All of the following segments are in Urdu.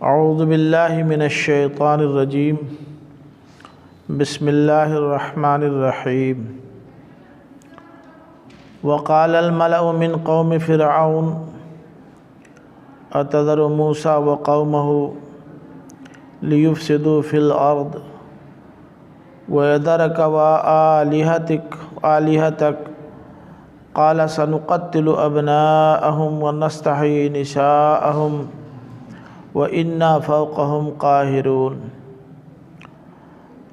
اعوذ باللہ من الشیطان الرجیم بسم اللہ الرحمن الرحیم وقال الملأ من قوم فرعون اتذر موسى وقومه ليفسدوا في الأرض ويذرك وآلهتك قال سنقتل أبناءهم ونستحيي نساءهم وإنا فوقهم قاهرون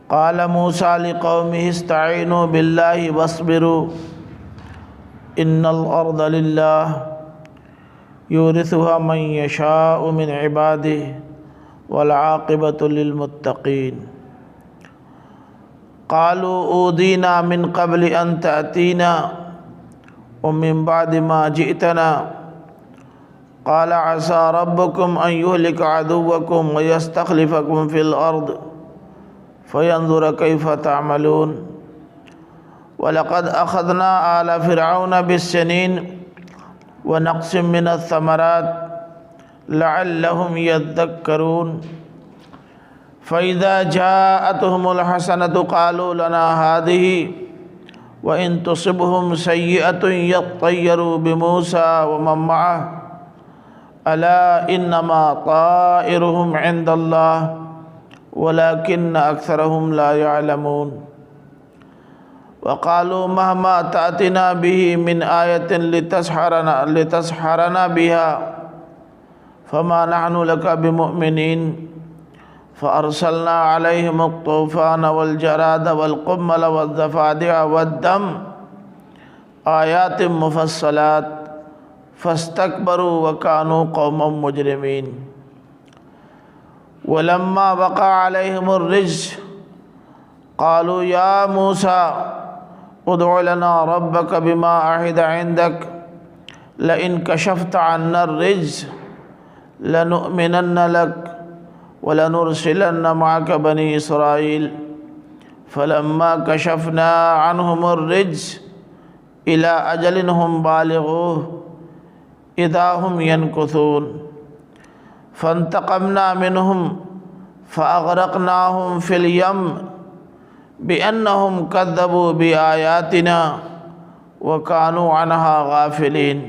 قال موسى لقومه استعينوا بالله واصبروا إن الأرض لله يورثها من يشاء من عباده والعاقبة للمتقين قالوا أوذينا من قبل أن تأتينا ومن بعد ما جئتنا قال عسى ربكم أن يهلك عدوكم ويستخلفكم في الأرض فينظر كيف تعملون ولقد أخذنا آل فرعون بالسنين ونقص من الثمرات لعلهم يذكرون فإذا جاءتهم الحسنة قالوا لنا هذه وإن تصبهم سيئة يطيروا بموسى ومن معه ألا إنما طائرهم عند الله ولكن أكثرهم لا يعلمون وقالوا مهما تأتنا به من آية لتسحرنا بها فما نحن لك بمؤمنين فأرسلنا عليهم الطوفان والجراد والقمل والضفادع والدم آيات مفصلات فاستكبروا وكانوا قوما مجرمين ولما وقع عليهم الرجز قالوا يا موسى ادع لنا ربك بما عهد عندك لئن كشفت عنا الرجز لنؤمنن لك ولنرسلن معك بني إسرائيل فلما كشفنا عنهم الرجز إلى أجل هم بالغوه إذا هم ينكثون فانتقمنا منهم فأغرقناهم في اليم بأنهم كذبوا بآياتنا وكانوا عنها غافلين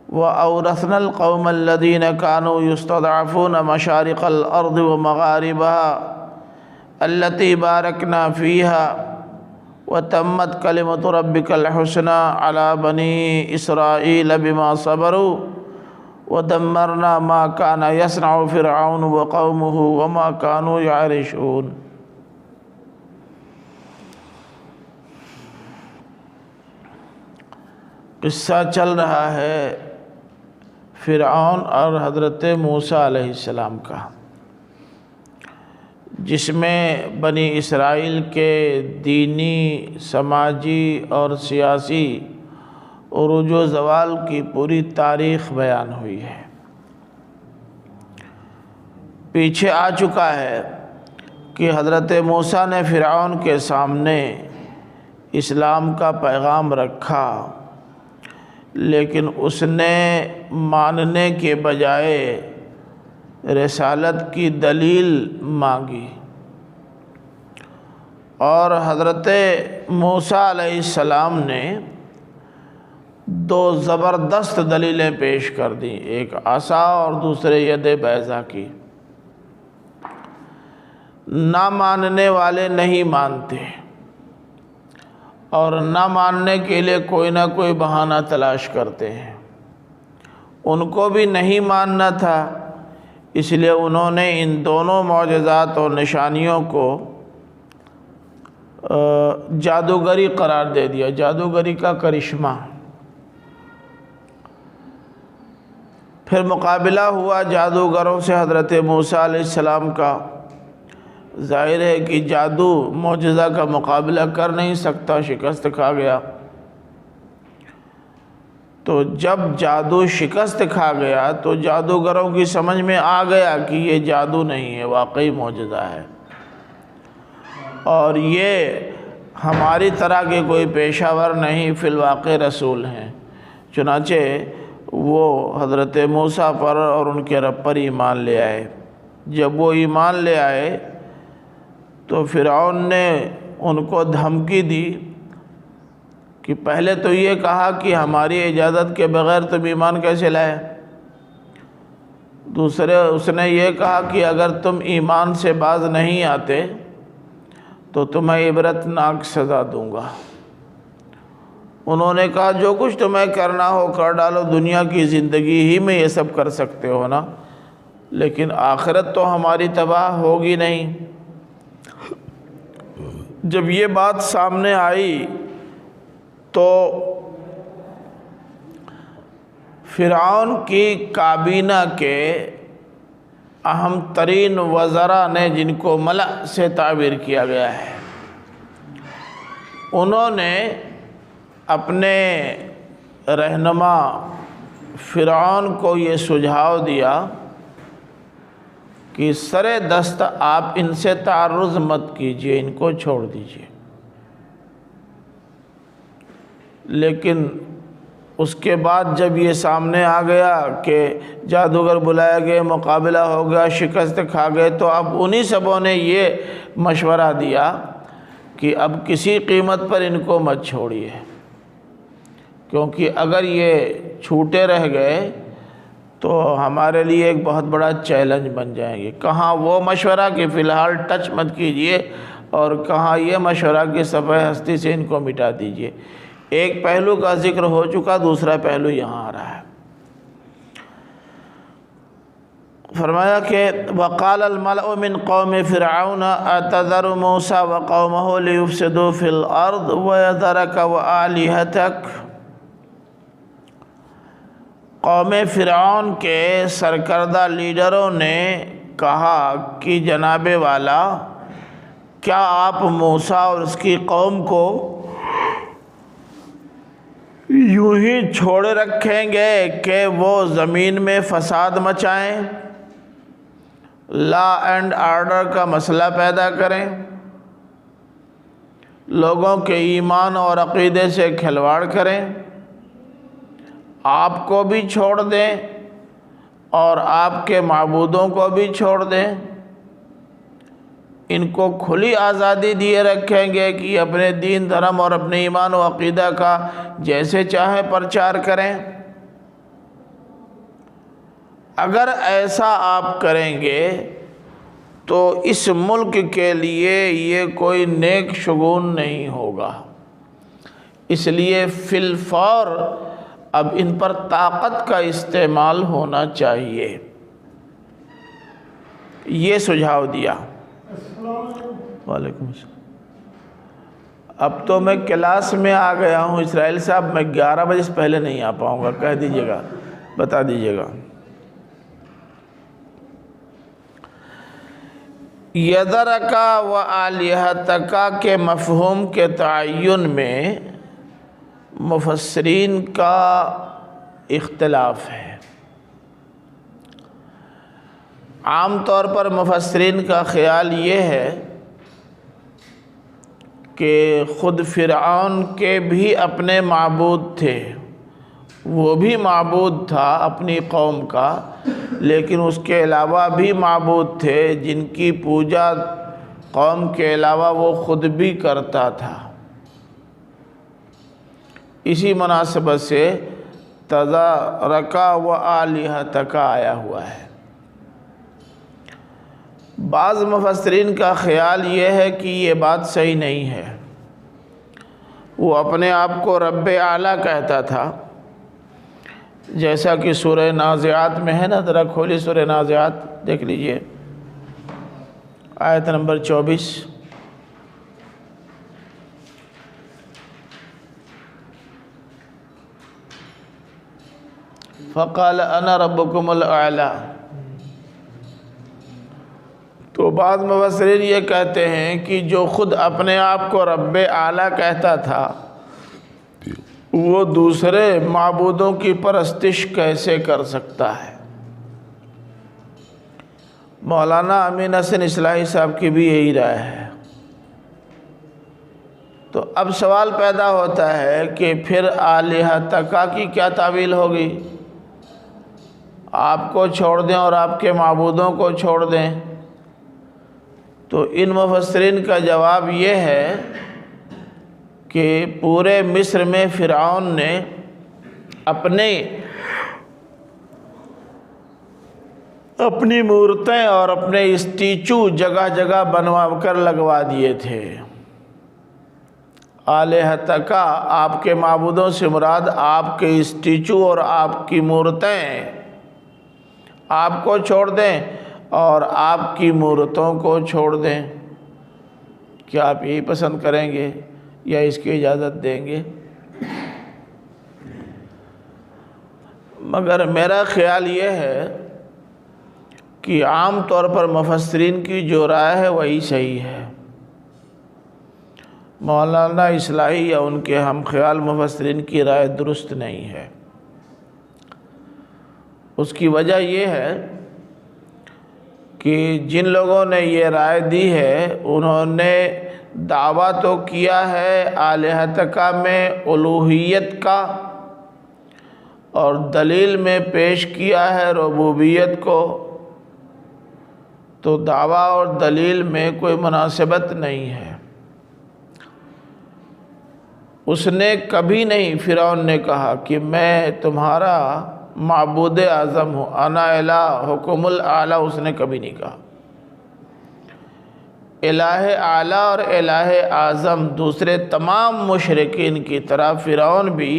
وأورثنا القوم الذين كانوا يستضعفون مشارق الأرض ومغاربها التي باركنا فيها وتمت كلمة ربك الحسنى على بني إسرائيل بما صبروا ودمرنا ما كان يصنع فرعون وقومه وما كانوا يعرشون قصہ چل رہا ہے فرعون اور حضرت موسیٰ علیہ السلام کا، جس میں بنی اسرائیل کے دینی، سماجی اور سیاسی عروج و زوال کی پوری تاریخ بیان ہوئی ہے۔ پیچھے آ چکا ہے کہ حضرت موسیٰ نے فرعون کے سامنے اسلام کا پیغام رکھا، لیکن اس نے ماننے کے بجائے رسالت کی دلیل مانگی، اور حضرت موسیٰ علیہ السلام نے دو زبردست دلیلیں پیش کر دیں، ایک عصا اور دوسرے ید بیضا کی۔ نہ ماننے والے نہیں مانتے، اور نہ ماننے کے لیے کوئی نہ کوئی بہانہ تلاش کرتے ہیں۔ ان کو بھی نہیں ماننا تھا، اس لیے انہوں نے ان دونوں معجزات اور نشانیوں کو جادوگری قرار دے دیا، جادوگری کا کرشمہ۔ پھر مقابلہ ہوا جادوگروں سے حضرت موسیٰ علیہ السلام کا۔ ظاہر ہے کہ جادو معجزہ کا مقابلہ کر نہیں سکتا، شکست کھا گیا۔ تو جب جادو شکست کھا گیا تو جادوگروں کی سمجھ میں آ گیا کہ یہ جادو نہیں ہے، واقعی معجزہ ہے، اور یہ ہماری طرح کے کوئی پیشہ ور نہیں، فی الواقع رسول ہیں۔ چنانچہ وہ حضرت موسیٰ پر اور ان کے رب پر ایمان لے آئے۔ جب وہ ایمان لے آئے تو فرعون نے ان کو دھمکی دی کہ پہلے تو یہ کہا کہ ہماری اجازت کے بغیر تم ایمان کیسے لائے، دوسرے اس نے یہ کہا کہ اگر تم ایمان سے باز نہیں آتے تو تمہیں عبرتناک سزا دوں گا۔ انہوں نے کہا جو کچھ تمہیں کرنا ہو کر ڈالو، دنیا کی زندگی ہی میں یہ سب کر سکتے ہو نا، لیکن آخرت تو ہماری تباہ ہوگی نہیں۔ جب یہ بات سامنے آئی تو فرعون کی کابینہ کے اہم ترین وزراء نے، جن کو ملأ سے تعبیر کیا گیا ہے، انہوں نے اپنے رہنما فرعون کو یہ سجھاؤ دیا کہ سر دست آپ ان سے تعرض مت کیجیے، ان کو چھوڑ دیجیے۔ لیکن اس کے بعد جب یہ سامنے آ گیا کہ جادوگر بلائے گئے، مقابلہ ہو گیا، شکست کھا گئے، تو اب انہی سبوں نے یہ مشورہ دیا کہ اب کسی قیمت پر ان کو مت چھوڑیے، کیونکہ اگر یہ چھوٹے رہ گئے تو ہمارے لیے ایک بہت بڑا چیلنج بن جائیں گے۔ کہاں وہ مشورہ کہ فی الحال ٹچ مت کیجیے، اور کہاں یہ مشورہ کہ صفحہ ہستی سے ان کو مٹا دیجیے۔ ایک پہلو کا ذکر ہو چکا، دوسرا پہلو یہاں آ رہا ہے۔ فرمایا کہ وَقَالَ الْمَلَأُ مِنْ قَوْمِ فِرْعَوْنَ أَتَذَرُ مُوسَىٰ وَقَوْمَهُ لِيُفْسِدُوا فِي الْأَرْضِ وَيَذَرَكَ وَآلِهَتَكَ۔ قوم فرعون کے سرکردہ لیڈروں نے کہا کہ جناب والا، کیا آپ موسیٰ اور اس کی قوم کو یوں ہی چھوڑے رکھیں گے کہ وہ زمین میں فساد مچائیں، لا اینڈ آرڈر کا مسئلہ پیدا کریں، لوگوں کے ایمان اور عقیدے سے کھلواڑ کریں، آپ کو بھی چھوڑ دیں اور آپ کے معبودوں کو بھی چھوڑ دیں، ان کو کھلی آزادی دیے رکھیں گے کہ اپنے دین دھرم اور اپنے ایمان و عقیدہ کا جیسے چاہے پرچار کریں؟ اگر ایسا آپ کریں گے تو اس ملک کے لیے یہ کوئی نیک شگون نہیں ہوگا، اس لیے فی الفور اب ان پر طاقت کا استعمال ہونا چاہیے۔ یہ سجھاؤ دیا۔ وعلیکم السلام۔ اب تو میں کلاس میں آ گیا ہوں اسرائیل صاحب، میں 11 بجے سے پہلے نہیں آ پاؤں گا، کہہ دیجئے گا، بتا دیجئے گا۔ یذرکا و آلہتکا کے مفہوم کے تعین میں مفسرین کا اختلاف ہے۔ عام طور پر مفسرین کا خیال یہ ہے کہ خود فرعون کے بھی اپنے معبود تھے، وہ بھی معبود تھا اپنی قوم کا، لیکن اس کے علاوہ بھی معبود تھے جن کی پوجا قوم کے علاوہ وہ خود بھی کرتا تھا۔ اسی مناسبت سے تذرکا و آلہتکا آیا ہوا ہے۔ بعض مفسرین کا خیال یہ ہے کہ یہ بات صحیح نہیں ہے، وہ اپنے آپ کو رب اعلیٰ کہتا تھا، جیسا کہ سورہ نازعات میں ہے نا، ذرا کھولی سورہ نازعات دیکھ لیجئے، آیت نمبر 24۔ فَقَالَ أَنَا رَبُّكُمُ الْأَعْلَىٰ۔ تو بعض مفسرین یہ کہتے ہیں کہ جو خود اپنے آپ کو رب اعلیٰ کہتا تھا، وہ دوسرے معبودوں کی پرستش کیسے کر سکتا ہے؟ مولانا امین حسن اصلاحی صاحب کی بھی یہی رائے ہے۔ تو اب سوال پیدا ہوتا ہے کہ پھر آلہتکا کی کیا تعویل ہوگی؟ آپ کو چھوڑ دیں اور آپ کے معبودوں کو چھوڑ دیں؟ تو ان مفسرین کا جواب یہ ہے کہ پورے مصر میں فرعون نے اپنی مورتیں اور اپنے اسٹیچو جگہ جگہ بنوا کر لگوا دیے تھے۔ آلہتک، آپ کے معبودوں سے مراد آپ کے اسٹیچو اور آپ کی مورتیں۔ آپ کو چھوڑ دیں اور آپ کی مورتوں کو چھوڑ دیں۔ کیا آپ یہی پسند کریں گے یا اس کی اجازت دیں گے؟ مگر میرا خیال یہ ہے کہ عام طور پر مفسرین کی جو رائے ہے وہی صحیح ہے۔ مولانا اصلاحی یا ان کے ہم خیال مفسرین کی رائے درست نہیں ہے۔ اس کی وجہ یہ ہے کہ جن لوگوں نے یہ رائے دی ہے انہوں نے دعویٰ تو کیا ہے آلہتک میں الوہیت کا، اور دلیل میں پیش کیا ہے ربوبیت کو، تو دعویٰ اور دلیل میں کوئی مناسبت نہیں ہے۔ اس نے کبھی نہیں، فرعون نے کہا کہ میں تمہارا معبود اعظم ہوں، انا الہکم الاعلی، اس نے کبھی نہیں کہا۔ الہ اعلی اور الہ اعظم دوسرے تمام مشرکین کی طرح فرعون بھی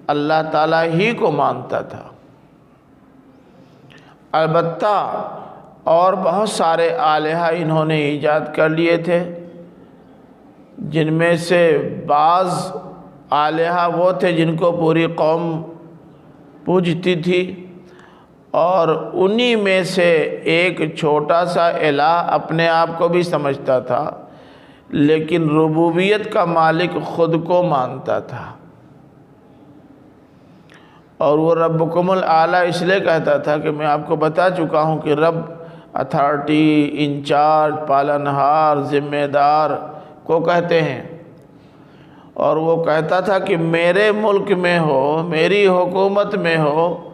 اللہ تعالیٰ ہی کو مانتا تھا۔ البتہ اور بہت سارے الہہ انہوں نے ایجاد کر لیے تھے، جن میں سے بعض الہہ وہ تھے جن کو پوری قوم پوجتی تھی، اور انہی میں سے ایک چھوٹا سا الہ اپنے آپ کو بھی سمجھتا تھا لیکن ربوبیت کا مالک خود کو مانتا تھا، اور وہ ربکم الاعلی اس لیے کہتا تھا کہ میں آپ کو بتا چکا ہوں کہ رب اتھارٹی، انچارج، پالنہار، ذمہ دار کو کہتے ہیں، اور وہ کہتا تھا کہ میرے ملک میں ہو، میری حکومت میں ہو،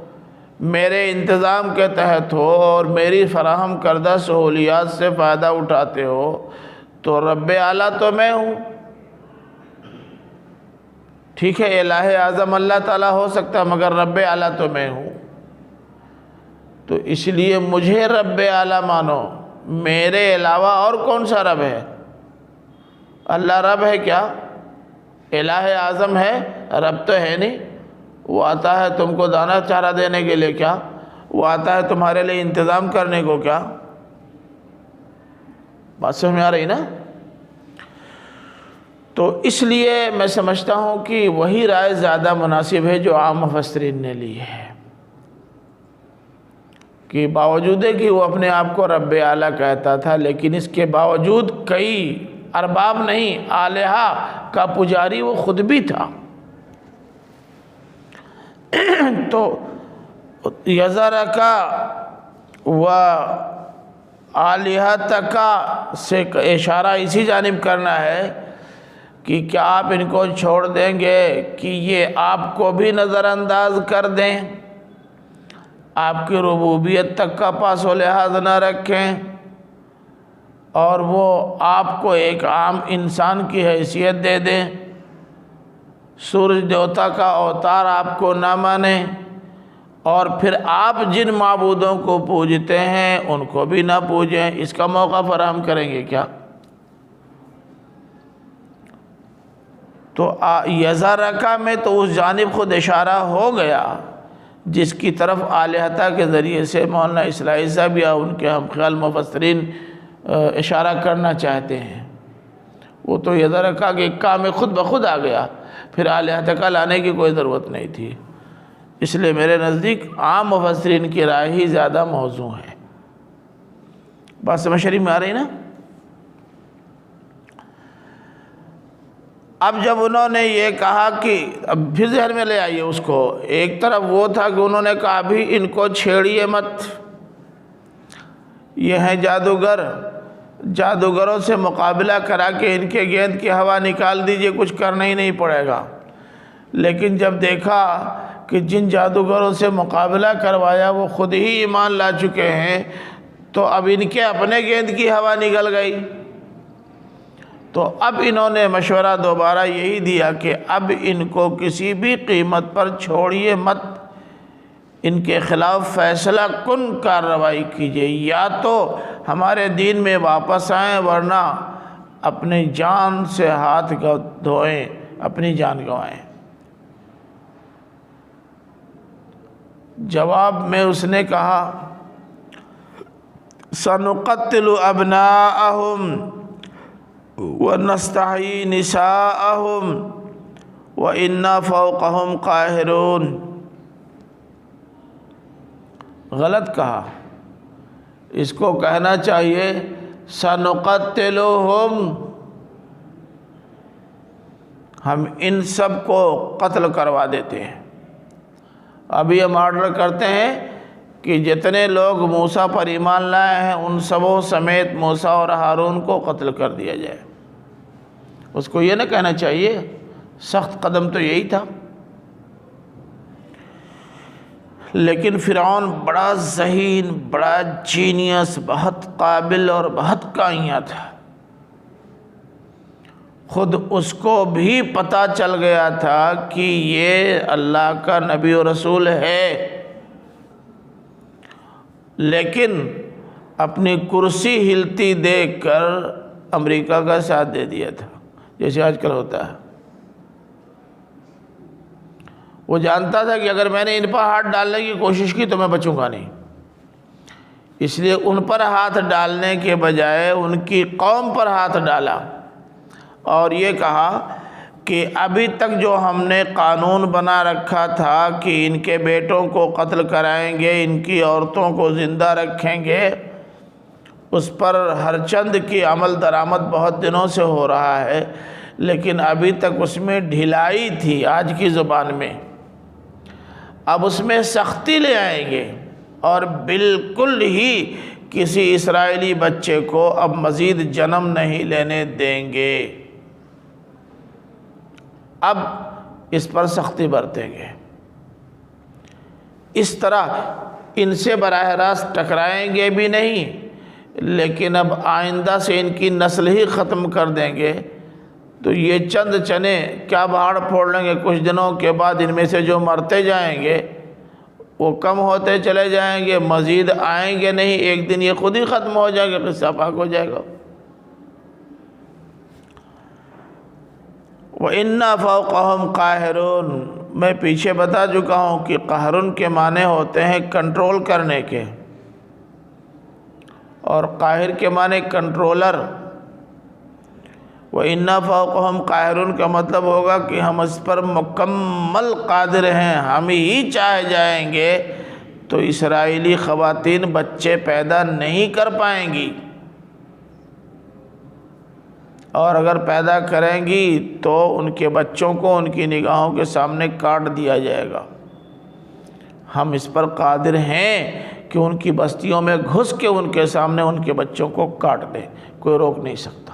میرے انتظام کے تحت ہو اور میری فراہم کردہ سہولیات سے فائدہ اٹھاتے ہو تو رب اعلیٰ تو میں ہوں۔ ٹھیک ہے، الہ اعظم اللہ تعالیٰ ہو سکتا ہے مگر رب اعلیٰ تو میں ہوں، تو اس لیے مجھے رب اعلیٰ مانو، میرے علاوہ اور کون سا رب ہے؟ اللہ رب ہے کیا؟ الہ اعظم ہے، رب تو ہے نہیں۔ وہ آتا ہے تم کو دانا چارہ دینے کے لیے کیا؟ وہ آتا ہے تمہارے لیے انتظام کرنے کو کیا؟ بات سمجھ میں آ رہی نا؟ تو اس لیے میں سمجھتا ہوں کہ وہی رائے زیادہ مناسب ہے جو عام مفسرین نے لی ہے، کہ باوجود ہے کہ وہ اپنے آپ کو رب اعلیٰ کہتا تھا لیکن اس کے باوجود کئی ارباب نہیں، الہہ کا پجاری وہ خود بھی تھا۔ تو یذرک و آلہتک سے اشارہ اسی جانب کرنا ہے کہ کیا آپ ان کو چھوڑ دیں گے کہ یہ آپ کو بھی نظر انداز کر دیں، آپ کی ربوبیت تک کا پاس و لحاظ نہ رکھیں، اور وہ آپ کو ایک عام انسان کی حیثیت دے دیں، سورج دیوتا کا اوتار آپ کو نہ مانیں، اور پھر آپ جن معبودوں کو پوجتے ہیں ان کو بھی نہ پوجیں، اس کا موقع فراہم کریں گے کیا؟ تو یذرک میں تو اس جانب خود اشارہ ہو گیا جس کی طرف آلہتہ کے ذریعے سے مولانا اصلاحی صاحب یا ان کے ہم خیال مفسرین اشارہ کرنا چاہتے ہیں۔ وہ تو یذرک کے کا میں خود بخود آ گیا، پھر آلہتک لانے کی کوئی ضرورت نہیں تھی۔ اس لیے میرے نزدیک عام مفسرین کی رائے ہی زیادہ موزوں ہے۔ بات سمجھ شریف میں آ رہی نا؟ اب جب انہوں نے یہ کہا کہ اب پھر ذہن میں لے آئیے اس کو، ایک طرف وہ تھا کہ انہوں نے کہا ابھی ان کو چھیڑیے مت، یہ ہیں جادوگر، جادوگروں سے مقابلہ کرا کے ان کے گیند کی ہوا نکال دیجئے، کچھ کرنا ہی نہیں پڑے گا۔ لیکن جب دیکھا کہ جن جادوگروں سے مقابلہ کروایا وہ خود ہی ایمان لا چکے ہیں، تو اب ان کے اپنے گیند کی ہوا نکل گئی۔ تو اب انہوں نے مشورہ دوبارہ یہی دیا کہ اب ان کو کسی بھی قیمت پر چھوڑیے مت، ان کے خلاف فیصلہ کن کارروائی کیجیے، یا تو ہمارے دین میں واپس آئیں ورنہ اپنی جان سے ہاتھ دھوئیں، اپنی جان گنوائیں۔ جواب میں اس نے کہا سَنُقَتِّلُ أَبْنَاءَهُمْ وَنَسْتَحْيِي نِسَاءَهُمْ وَإِنَّا فَوْقَهُمْ قَاهِرُونَ۔ غلط کہا، اس کو کہنا چاہیے سَنُقَتِّلُهُمْ، ہم ان سب کو قتل کروا دیتے ہیں۔ اب یہ آرڈر کرتے ہیں کہ جتنے لوگ موسیٰ پر ایمان لائے ہیں ان سبوں سمیت موسیٰ اور ہارون کو قتل کر دیا جائے۔ اس کو یہ نہ کہنا چاہیے، سخت قدم تو یہی تھا۔ لیکن فرعون بڑا ذہین، بڑا جینیس، بہت قابل اور بہت کائنیہ تھا۔ خود اس کو بھی پتہ چل گیا تھا کہ یہ اللہ کا نبی و رسول ہے، لیکن اپنی کرسی ہلتی دیکھ کر امریکہ کا ساتھ دے دیا تھا، جیسے آج کل ہوتا ہے۔ وہ جانتا تھا کہ اگر میں نے ان پر ہاتھ ڈالنے کی کوشش کی تو میں بچوں گا نہیں، اس لیے ان پر ہاتھ ڈالنے کے بجائے ان کی قوم پر ہاتھ ڈالا، اور یہ کہا کہ ابھی تک جو ہم نے قانون بنا رکھا تھا کہ ان کے بیٹوں کو قتل کرائیں گے، ان کی عورتوں کو زندہ رکھیں گے، اس پر ہر چند کی عمل درآمد بہت دنوں سے ہو رہا ہے، لیکن ابھی تک اس میں ڈھلائی تھی آج کی زبان میں۔ اب اس میں سختی لے آئیں گے اور بالکل ہی کسی اسرائیلی بچے کو اب مزید جنم نہیں لینے دیں گے، اب اس پر سختی برتیں گے۔ اس طرح ان سے براہ راست ٹکرائیں گے بھی نہیں، لیکن اب آئندہ سے ان کی نسل ہی ختم کر دیں گے، تو یہ چند چنے کیا بھاڑ پھوڑ لیں گے، کچھ دنوں کے بعد ان میں سے جو مرتے جائیں گے وہ کم ہوتے چلے جائیں گے، مزید آئیں گے نہیں، ایک دن یہ خود ہی ختم ہو جائے گا، قصہ پاک ہو جائے گا۔ وَإِنَّا فَوْقَهُمْ قَاهِرُونَ، میں پیچھے بتا چکا ہوں کہ قہرن کے معنی ہوتے ہیں کنٹرول کرنے کے، اور قاہر کے معنی کنٹرولر۔ وَإِنَّا فَوْقَهُمْ قَاهِرُونَ کا مطلب ہوگا کہ ہم اس پر مکمل قادر ہیں، ہم ہی چاہے جائیں گے تو اسرائیلی خواتین بچے پیدا نہیں کر پائیں گی، اور اگر پیدا کریں گی تو ان کے بچوں کو ان کی نگاہوں کے سامنے کاٹ دیا جائے گا۔ ہم اس پر قادر ہیں کہ ان کی بستیوں میں گھس کے ان کے سامنے ان کے بچوں کو کاٹ دیں، کوئی روک نہیں سکتا۔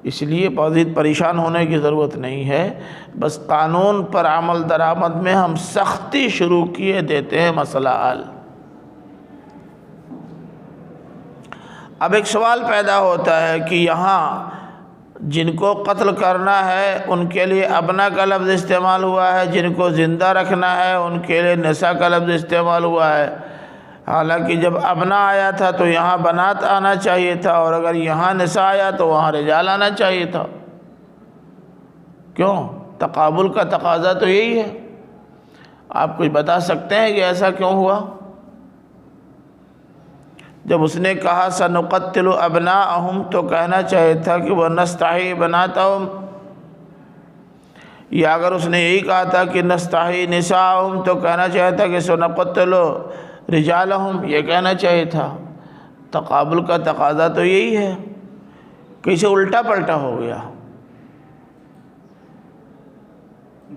اس لیے مزید پریشان ہونے کی ضرورت نہیں ہے، بس قانون پر عمل درآمد میں ہم سختی شروع کیے دیتے ہیں، مسئلہ حل۔ اب ایک سوال پیدا ہوتا ہے کہ یہاں جن کو قتل کرنا ہے ان کے لیے ابنا کا لفظ استعمال ہوا ہے، جن کو زندہ رکھنا ہے ان کے لیے نساء کا لفظ استعمال ہوا ہے، حالانکہ جب ابنا آیا تھا تو یہاں بنات آنا چاہیے تھا، اور اگر یہاں نساء آیا تو وہاں رجال آنا چاہیے تھا۔ کیوں؟ تقابل کا تقاضا تو یہی ہے۔ آپ کچھ بتا سکتے ہیں کہ ایسا کیوں ہوا؟ جب اس نے کہا سَنُقَتِّلُ أَبْنَاءَهُمْ تو کہنا چاہیے تھا کہ وَنَسْتَحْيِي بَنَاتَهُمْ، یا اگر اس نے یہی کہا تھا کہ نَسْتَحْيِي نِسَاءَهُمْ تو کہنا چاہیے تھا کہ سَنُقَتِّلُ رِجَالَهُمْ، یہ کہنا چاہیے تھا۔ تقابل کا تقاضا تو یہی ہے، کیسے الٹا پلٹا ہو گیا؟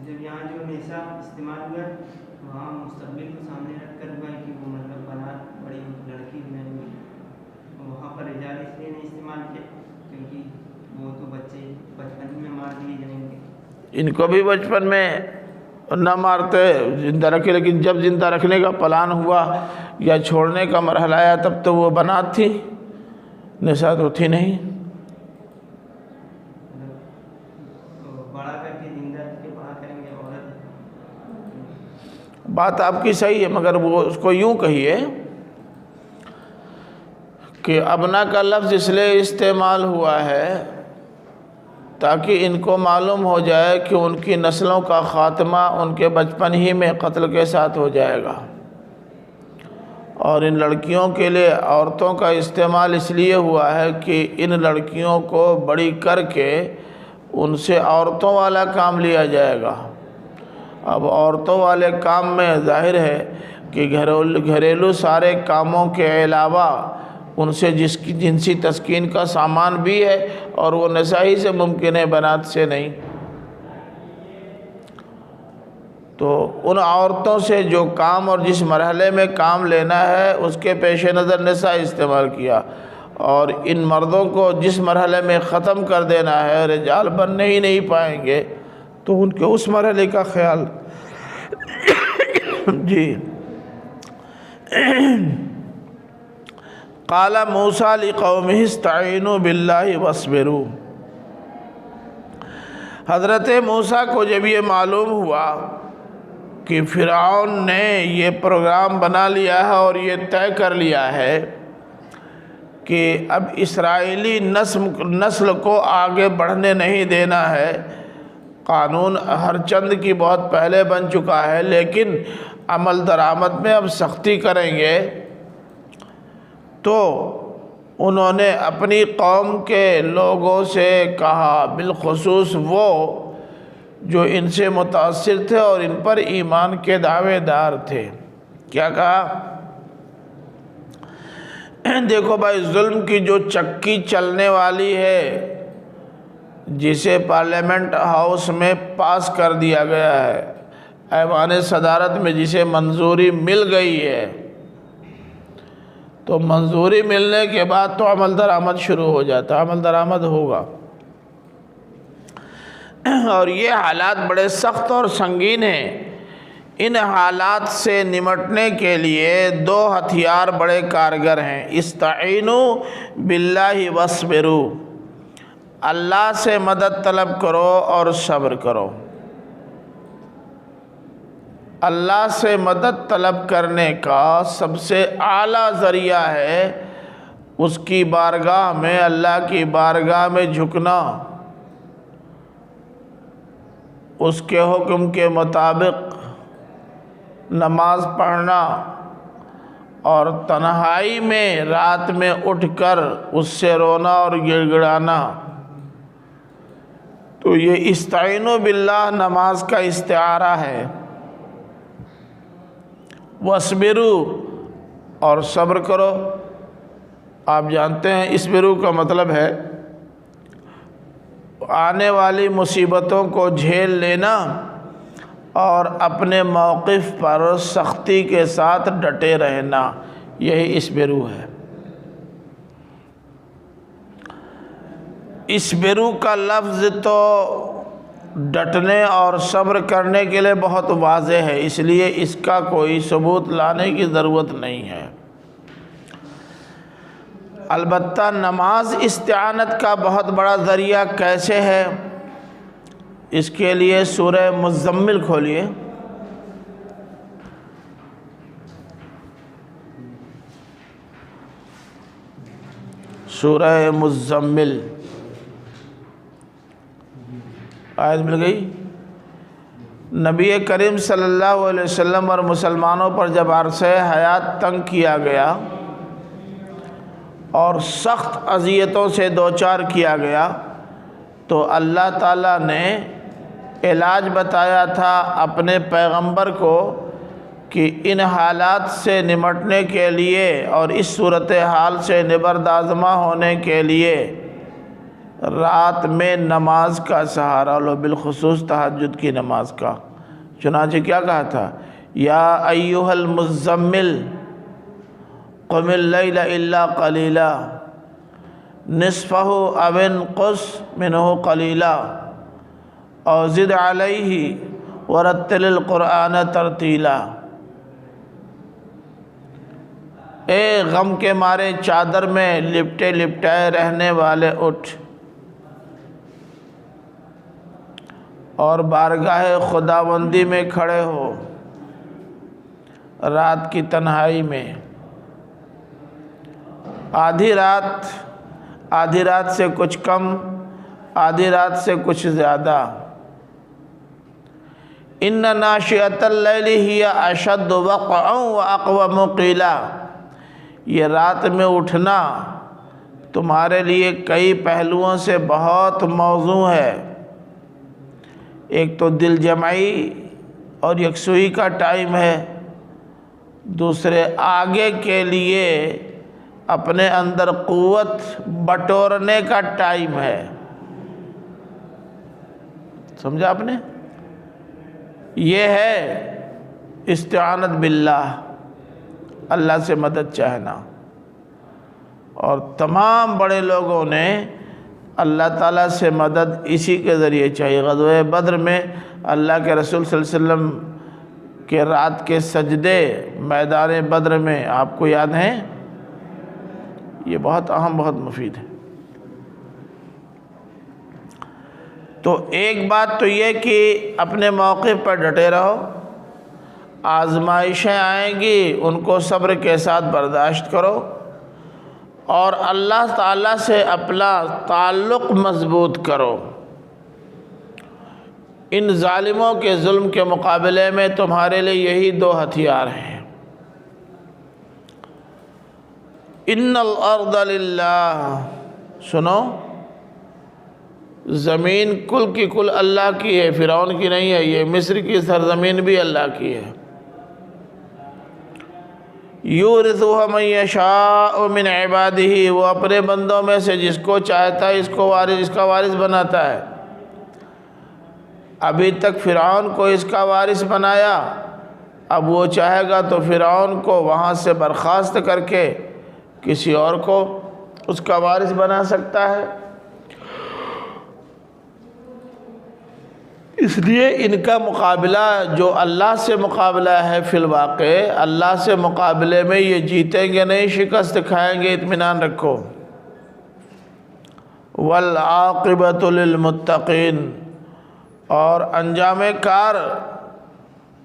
جب یہاں جو نساء استعمال ہوا وہاں مستقبل کو سامنے رکھ کر ہوا کہ وہ مطلب بنات بڑی لڑکی میں وہاں پر رجال اس لیے نہیں استعمال کیا کیونکہ وہ تو بچے بچپن میں مار دیے جائیں گے، ان کو بھی بچپن میں نہ مارتے زندہ رکھے، لیکن جب زندہ رکھنے کا پلان ہوا یا چھوڑنے کا مرحلہ آیا تب تو وہ بنات تھی، نساء تو تھی نہیں۔ بڑا کر کے زندہ رکھ کے بڑا کریں گے عورت۔ بات آپ کی صحیح ہے، مگر وہ اس کو یوں کہیے کہ ابنا کا لفظ اس لیے استعمال ہوا ہے تاکہ ان کو معلوم ہو جائے کہ ان کی نسلوں کا خاتمہ ان کے بچپن ہی میں قتل کے ساتھ ہو جائے گا، اور ان لڑکیوں کے لیے عورتوں کا استعمال اس لیے ہوا ہے کہ ان لڑکیوں کو بڑی کر کے ان سے عورتوں والا کام لیا جائے گا۔ اب عورتوں والے کام میں ظاہر ہے کہ گھریلو سارے کاموں کے علاوہ ان سے جس کی جنسی تسکین کا سامان بھی ہے، اور وہ نساء ہی سے ممکن ہے، بنات سے نہیں۔ تو ان عورتوں سے جو کام اور جس مرحلے میں کام لینا ہے اس کے پیش نظر نساء استعمال کیا، اور ان مردوں کو جس مرحلے میں ختم کر دینا ہے، رجال بننے ہی نہیں پائیں گے، تو ان کے اس مرحلے کا خیال جی۔ قال موسیٰ لقومہ استعینوا باللہ واصبروا، حضرت موسیٰ کو جب یہ معلوم ہوا کہ فرعون نے یہ پروگرام بنا لیا ہے اور یہ طے کر لیا ہے کہ اب اسرائیلی نسل کو آگے بڑھنے نہیں دینا ہے، قانون ہر چند کی بہت پہلے بن چکا ہے، لیکن عمل درآمد میں اب سختی کریں گے، تو انہوں نے اپنی قوم کے لوگوں سے کہا، بالخصوص وہ جو ان سے متاثر تھے اور ان پر ایمان کے دعوے دار تھے، کیا کہا؟ دیکھو بھائی، ظلم کی جو چکی چلنے والی ہے، جسے پارلیمنٹ ہاؤس میں پاس کر دیا گیا ہے، ایوان صدارت میں جسے منظوری مل گئی ہے، تو منظوری ملنے کے بعد تو عمل درآمد شروع ہو جاتا، عمل درآمد ہوگا۔ اور یہ حالات بڑے سخت اور سنگین ہیں۔ ان حالات سے نمٹنے کے لیے دو ہتھیار بڑے کارگر ہیں، استعینوا باللہ واصبروا، اللہ سے مدد طلب کرو اور صبر کرو۔ اللہ سے مدد طلب کرنے کا سب سے اعلیٰ ذریعہ ہے اس کی بارگاہ میں، اللہ کی بارگاہ میں جھکنا، اس کے حکم کے مطابق نماز پڑھنا، اور تنہائی میں رات میں اٹھ کر اس سے رونا اور گڑ گڑانا۔ تو یہ استعینوا باللہ نماز کا استعارہ ہے، وَاصْبِرُوا اور صبر کرو۔ آپ جانتے ہیں اصبروا کا مطلب ہے آنے والی مصیبتوں کو جھیل لینا اور اپنے موقف پر سختی کے ساتھ ڈٹے رہنا، یہی اصبروا ہے۔ اصبروا کا لفظ تو ڈٹنے اور صبر کرنے کے لیے بہت واضح ہے، اس لیے اس کا کوئی ثبوت لانے کی ضرورت نہیں ہے۔ البتہ نماز استعانت کا بہت بڑا ذریعہ کیسے ہے، اس کے لیے سورہ مزمل کھولیے۔ سورہ مزمل آیت مل گئی۔ نبی کریم صلی اللہ علیہ وسلم اور مسلمانوں پر جب عرصہ حیات تنگ کیا گیا اور سخت اذیتوں سے دوچار کیا گیا، تو اللہ تعالیٰ نے علاج بتایا تھا اپنے پیغمبر کو کہ ان حالات سے نمٹنے کے لیے اور اس صورتحال سے نبردآزما ہونے کے لیے رات میں نماز کا سہارا لو، بالخصوص تہجد کی نماز کا۔ چنانچہ کیا کہا تھا؟ یا ایھا المزمل قم اللیل الا قلیلا نصفہ او انقص منہ قلیلا او زد علیہ ورتل القرآن ترتیلا، اے غم کے مارے چادر میں لپٹے لپٹائے رہنے والے اٹھ اور بارگاہ خداوندی میں کھڑے ہو رات کی تنہائی میں، آدھی رات سے کچھ کم، آدھی رات سے کچھ زیادہ۔ ان ناشئۃ اللیل ہی اشد وقعا واقوم قیلا، یہ رات میں اٹھنا تمہارے لیے کئی پہلوؤں سے بہت موزوں ہے۔ ایک تو دل جمعی اور یکسوئی کا ٹائم ہے، دوسرے آگے کے لیے اپنے اندر قوت بٹورنے کا ٹائم ہے۔ سمجھا آپ نے؟ یہ ہے استعانت باللہ، اللہ سے مدد چاہنا۔ اور تمام بڑے لوگوں نے اللہ تعالیٰ سے مدد اسی کے ذریعے چاہیے۔ غزوہ بدر میں اللہ کے رسول صلی اللہ علیہ وسلم کے رات کے سجدے میدان بدر میں آپ کو یاد ہیں؟ یہ بہت اہم، بہت مفید ہے۔ تو ایک بات تو یہ کہ اپنے موقف پر ڈٹے رہو، آزمائشیں آئیں گی ان کو صبر کے ساتھ برداشت کرو، اور اللہ تعالیٰ سے اپنا تعلق مضبوط کرو۔ ان ظالموں کے ظلم کے مقابلے میں تمہارے لیے یہی دو ہتھیار ہیں۔ ان الارض للہ، سنو، زمین کل کی کل اللہ کی ہے، فرعون کی نہیں ہے۔ یہ مصر کی سرزمین بھی اللہ کی ہے۔ یورثها من یشاء من عبادہ، وہ اپنے بندوں میں سے جس کو چاہتا ہے اس کا وارث بناتا ہے۔ ابھی تک فرعون کو اس کا وارث بنایا، اب وہ چاہے گا تو فرعون کو وہاں سے برخاست کر کے کسی اور کو اس کا وارث بنا سکتا ہے۔ اس لیے ان کا مقابلہ جو اللہ سے مقابلہ ہے، فی الواقع اللہ سے مقابلے میں یہ جیتیں گے نہیں، شکست کھائیں گے، اطمینان رکھو۔ والعاقبۃ للمتقین، اور انجام کار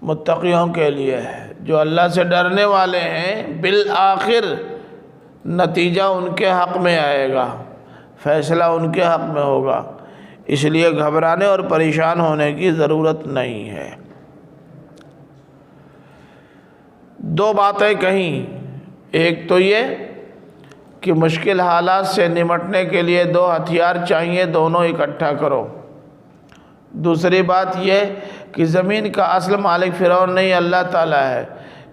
متقیوں کے لیے ہے، جو اللہ سے ڈرنے والے ہیں۔ بالآخر نتیجہ ان کے حق میں آئے گا، فیصلہ ان کے حق میں ہوگا، اس لیے گھبرانے اور پریشان ہونے کی ضرورت نہیں ہے۔ دو باتیں کہیں، ایک تو یہ کہ مشکل حالات سے نمٹنے کے لیے دو ہتھیار چاہیے، دونوں اکٹھا کرو۔ دوسری بات یہ کہ زمین کا اصل مالک فرعون نہیں، اللہ تعالیٰ ہے۔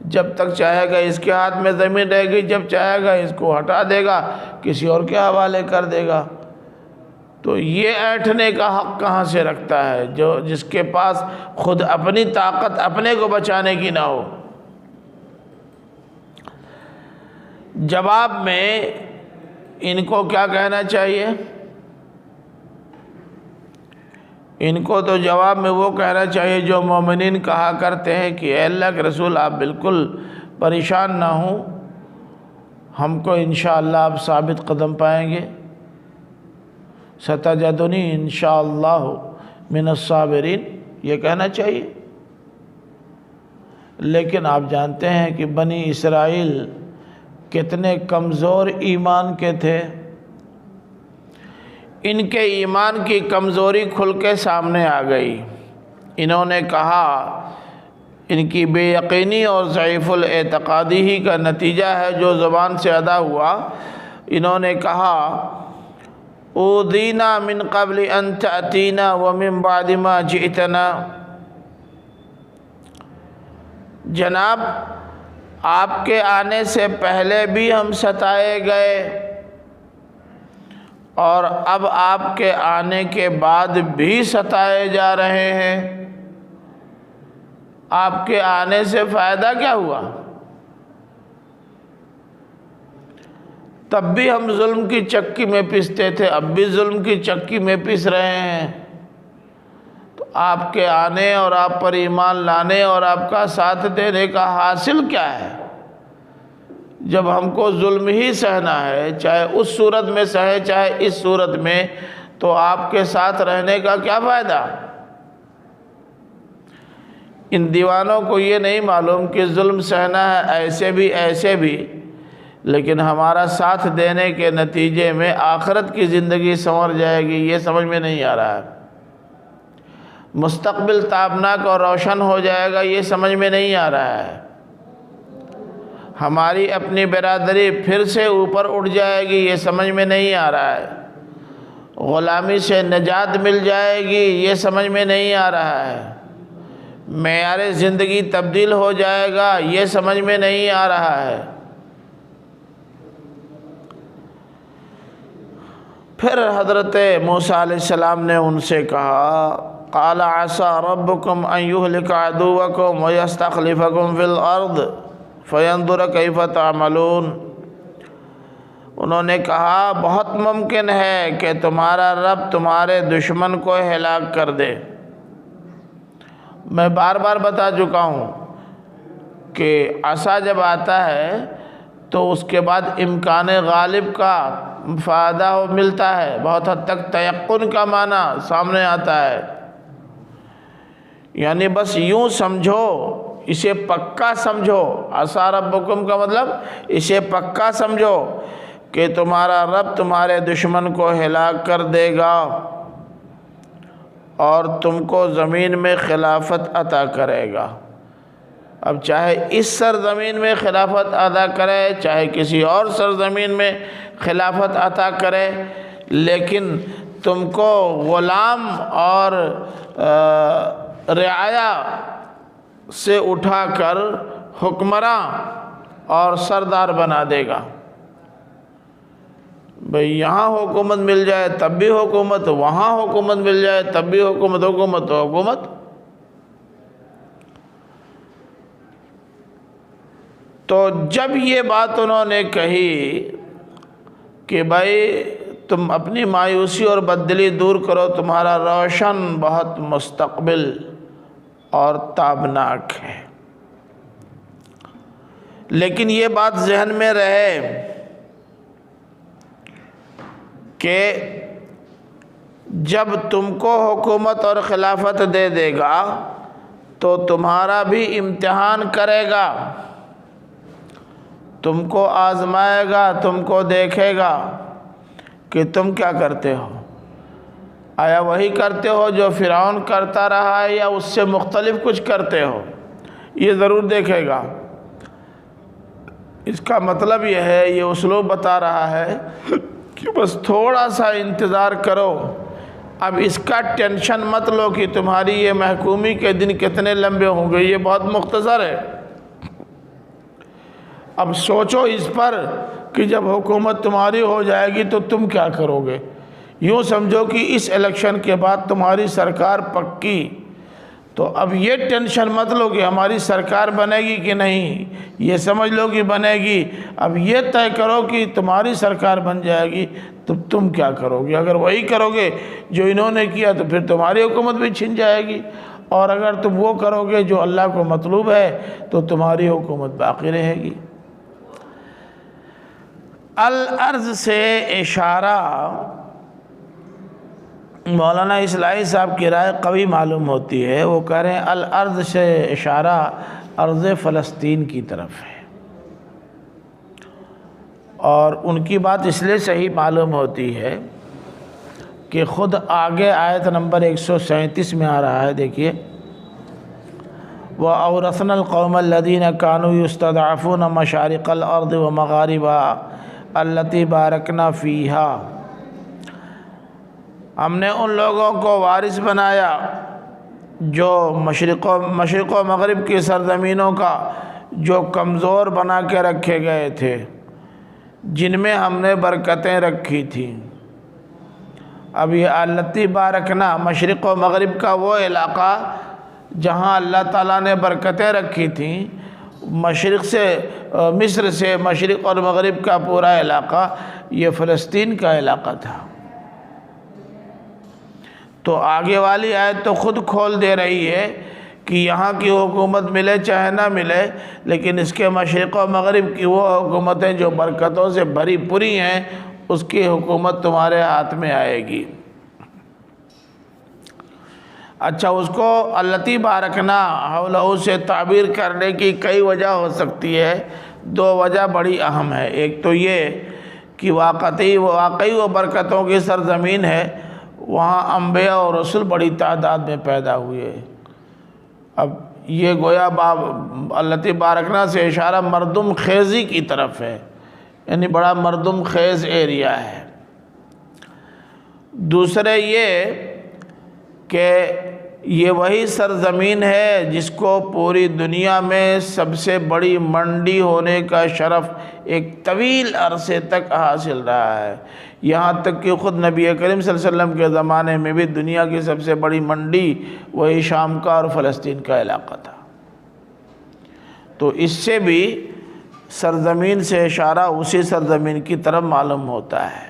جب تک چاہے گا اس کے ہاتھ میں زمین رہے گی، جب چاہے گا اس کو ہٹا دے گا، کسی اور کے حوالے کر دے گا۔ تو یہ ایٹھنے کا حق کہاں سے رکھتا ہے جس کے پاس خود اپنی طاقت اپنے کو بچانے کی نہ ہو؟ جواب میں ان کو کیا کہنا چاہیے؟ ان کو تو جواب میں وہ کہنا چاہیے جو مومنین کہا کرتے ہیں کہ اے اللہ کے رسول آپ بالکل پریشان نہ ہوں، ہم کو انشاءاللہ آپ ثابت قدم پائیں گے، ستجدنی انشاءاللہ من الصابرین، یہ کہنا چاہیے۔ لیکن آپ جانتے ہیں کہ بنی اسرائیل کتنے کمزور ایمان کے تھے، ان کے ایمان کی کمزوری کھل کے سامنے آ گئی۔ انہوں نے کہا، ان کی بے یقینی اور ضعیف الاعتقادی ہی کا نتیجہ ہے جو زبان سے ادا ہوا۔ انہوں نے کہا اوذینا من قبل ان تأتینا ومن بعد ما جئتنا، جناب آپ کے آنے سے پہلے بھی ہم ستائے گئے، اور اب آپ کے آنے کے بعد بھی ستائے جا رہے ہیں۔ آپ کے آنے سے فائدہ کیا ہوا؟ تب بھی ہم ظلم کی چکی میں پستے تھے، اب بھی ظلم کی چکی میں پس رہے ہیں۔ تو آپ کے آنے اور آپ پر ایمان لانے اور آپ کا ساتھ دینے کا حاصل کیا ہے؟ جب ہم کو ظلم ہی سہنا ہے، چاہے اس صورت میں سہے چاہے اس صورت میں، تو آپ کے ساتھ رہنے کا کیا فائدہ؟ ان دیوانوں کو یہ نہیں معلوم کہ ظلم سہنا ہے ایسے بھی، لیکن ہمارا ساتھ دینے کے نتیجے میں آخرت کی زندگی سنور جائے گی، یہ سمجھ میں نہیں آ رہا ہے۔ مستقبل تابناک اور روشن ہو جائے گا، یہ سمجھ میں نہیں آ رہا ہے۔ ہماری اپنی برادری پھر سے اوپر اٹھ جائے گی، یہ سمجھ میں نہیں آ رہا ہے۔ غلامی سے نجات مل جائے گی، یہ سمجھ میں نہیں آ رہا ہے۔ معیار زندگی تبدیل ہو جائے گا، یہ سمجھ میں نہیں آ رہا ہے۔ پھر حضرت موسیٰ علیہ السلام نے ان سے کہا، قال عسى ربكم ان يهلك عدوكم ويستخلفكم في الارض فينظر كيف تعملون۔ انہوں نے کہا بہت ممکن ہے کہ تمہارا رب تمہارے دشمن کو ہلاک کر دے۔ میں بار بار بتا چکا ہوں کہ عصا جب آتا ہے تو اس کے بعد امکان غالب کا فائدہ ملتا ہے، بہت حد تک تیقن کا معنی سامنے آتا ہے۔ یعنی بس یوں سمجھو، اسے پکا سمجھو، عسیٰ ربکم کا مطلب اسے پکا سمجھو کہ تمہارا رب تمہارے دشمن کو ہلاک کر دے گا اور تم کو زمین میں خلافت عطا کرے گا۔ اب چاہے اس سرزمین میں خلافت عطا کرے، چاہے کسی اور سرزمین میں خلافت عطا کرے، لیکن تم کو غلام اور رعایا سے اٹھا کر حکمراں اور سردار بنا دے گا۔ بھئی یہاں حکومت مل جائے تب بھی حکومت، وہاں حکومت مل جائے تب بھی حکومت، حکومت تو حکومت۔ تو جب یہ بات انہوں نے کہی کہ بھائی تم اپنی مایوسی اور بددلی دور کرو، تمہارا روشن بہت مستقبل اور تابناک ہے، لیکن یہ بات ذہن میں رہے کہ جب تم کو حکومت اور خلافت دے دے گا تو تمہارا بھی امتحان کرے گا، تم کو آزمائے گا، تم کو دیکھے گا کہ تم کیا کرتے ہو۔ آیا وہی کرتے ہو جو فرعون کرتا رہا ہے یا اس سے مختلف کچھ کرتے ہو؟ یہ ضرور دیکھے گا۔ اس کا مطلب یہ ہے، یہ اسلوب بتا رہا ہے کہ بس تھوڑا سا انتظار کرو، اب اس کا ٹینشن مت لو کہ تمہاری یہ محکومی کے دن کتنے لمبے ہوں گے، یہ بہت مختصر ہے۔ اب سوچو اس پر کہ جب حکومت تمہاری ہو جائے گی تو تم کیا کرو گے۔ یوں سمجھو کہ اس الیکشن کے بعد تمہاری سرکار پکی، تو اب یہ ٹینشن مت لو کہ ہماری سرکار بنے گی کہ نہیں، یہ سمجھ لو کہ بنے گی۔ اب یہ طے کرو کہ تمہاری سرکار بن جائے گی تو تم کیا کرو گے۔ اگر وہی کرو گے جو انہوں نے کیا تو پھر تمہاری حکومت بھی چھن جائے گی، اور اگر تم وہ کرو گے جو اللہ کو مطلوب ہے تو تمہاری حکومت باقی رہے گی۔ الارض سے اشارہ مولانا اصلاحی صاحب کی رائے قوی معلوم ہوتی ہے۔ وہ کہہ رہے ہیں الارض سے اشارہ ارض فلسطین کی طرف ہے، اور ان کی بات اس لیے صحیح معلوم ہوتی ہے کہ خود آگے آیت نمبر 137 میں آ رہا ہے، دیکھیے وَأَوْرَثْنَا الْقَوْمَ الَّذِينَ كَانُوا يُسْتَضْعَفُونَ مَشَارِقَ الْأَرْضِ وَمَغَارِبَهَا الَّتِي بَارَكْنَا فِيهَا۔ ہم نے ان لوگوں کو وارث بنایا جو مشرق و مغرب کی سرزمینوں کا جو کمزور بنا کے رکھے گئے تھے، جن میں ہم نے برکتیں رکھی تھیں۔ اب یہ التی بارکنا مشرق و مغرب کا وہ علاقہ جہاں اللہ تعالیٰ نے برکتیں رکھی تھیں، مشرق سے مصر سے مشرق اور مغرب کا پورا علاقہ یہ فلسطین کا علاقہ تھا۔ تو آگے والی آیت تو خود کھول دے رہی ہے کہ یہاں کی حکومت ملے چاہے نہ ملے، لیکن اس کے مشرق و مغرب کی وہ حکومتیں جو برکتوں سے بھری پوری ہیں، اس کی حکومت تمہارے ہاتھ میں آئے گی۔ اچھا، اس کو التی بارکنا حولہ سے تعبیر کرنے کی کئی وجہ ہو سکتی ہے۔ دو وجہ بڑی اہم ہے۔ ایک تو یہ کہ واقعی وہ برکتوں کی سرزمین ہے، وہاں انبیاء اور رسول بڑی تعداد میں پیدا ہوئے۔ اب یہ گویا التی بارکنا سے اشارہ مردم خیزی کی طرف ہے، یعنی بڑا مردم خیز ایریا ہے۔ دوسرے یہ کہ یہ وہی سرزمین ہے جس کو پوری دنیا میں سب سے بڑی منڈی ہونے کا شرف ایک طویل عرصے تک حاصل رہا ہے، یہاں تک کہ خود نبی کریم صلی اللہ علیہ وسلم کے زمانے میں بھی دنیا کی سب سے بڑی منڈی وہی شام کا اور فلسطین کا علاقہ تھا۔ تو اس سے بھی سرزمین سے اشارہ اسی سرزمین کی طرف معلوم ہوتا ہے۔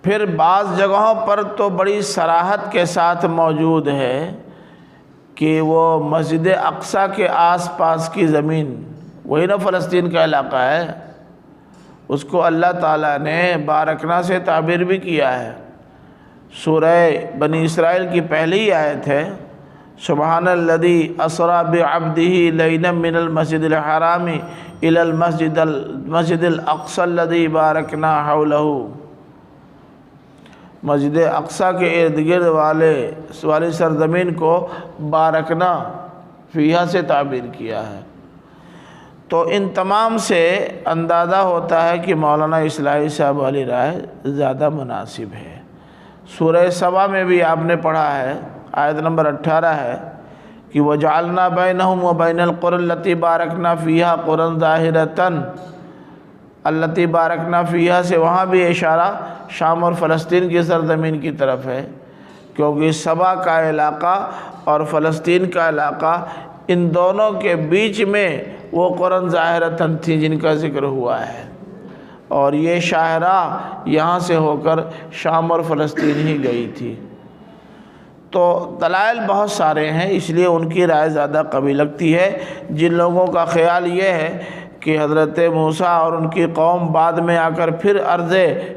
پھر بعض جگہوں پر تو بڑی صراحت کے ساتھ موجود ہے کہ وہ مسجد اقصیٰ کے آس پاس کی زمین، وہی نا فلسطین کا علاقہ ہے، اس کو اللہ تعالیٰ نے بارکنا سے تعبیر بھی کیا ہے۔ سورہ بنی اسرائیل کی پہلی آیت ہے، سبحان الذی اسریٰ بعبدہ لیلا من المسجد الحرام الی المسجد الاقصی الذی بارکنا حولہ۔ مسجد اقصیٰ کے ارد گرد والی سرزمین کو بارکنا فیہا سے تعبیر کیا ہے۔ تو ان تمام سے اندازہ ہوتا ہے کہ مولانا اصلاحی صاحب والی رائے زیادہ مناسب ہے۔ سورہ سبا میں بھی آپ نے پڑھا ہے، آیت نمبر 18 ہے کہ وَجَعَلْنَا بَيْنَهُمْ وَبَيْنَ الْقُرَى الَّتِي بَارَكْنَا فِيهَا قُرًى ظَاهِرَةً۔ الَّتِي بَارَكْنَا فِيهَا سے وہاں بھی اشارہ شام اور فلسطین کی سرزمین کی طرف ہے، کیونکہ سبا کا علاقہ اور فلسطین کا علاقہ، ان دونوں کے بیچ میں وہ قرن ظاہرتاً تھی جن کا ذکر ہوا ہے، اور یہ شاہراہ یہاں سے ہو کر شام اور فلسطین ہی گئی تھی۔ تو دلائل بہت سارے ہیں، اس لیے ان کی رائے زیادہ قوی لگتی ہے۔ جن لوگوں کا خیال یہ ہے کہ حضرت موسیٰ اور ان کی قوم بعد میں آ کر پھر ارض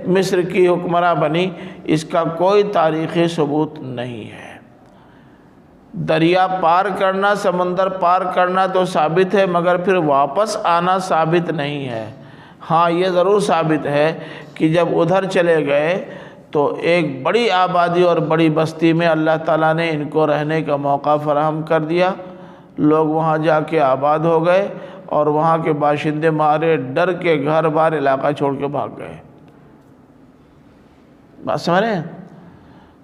مصر کی حکمراں بنی، اس کا کوئی تاریخی ثبوت نہیں ہے۔ دریا پار کرنا، سمندر پار کرنا تو ثابت ہے، مگر پھر واپس آنا ثابت نہیں ہے۔ ہاں یہ ضرور ثابت ہے کہ جب ادھر چلے گئے تو ایک بڑی آبادی اور بڑی بستی میں اللہ تعالیٰ نے ان کو رہنے کا موقع فراہم کر دیا، لوگ وہاں جا کے آباد ہو گئے، اور وہاں کے باشندے مارے ڈر کے گھر بار علاقہ چھوڑ کے بھاگ گئے۔ بات سمجھ رہے ہیں؟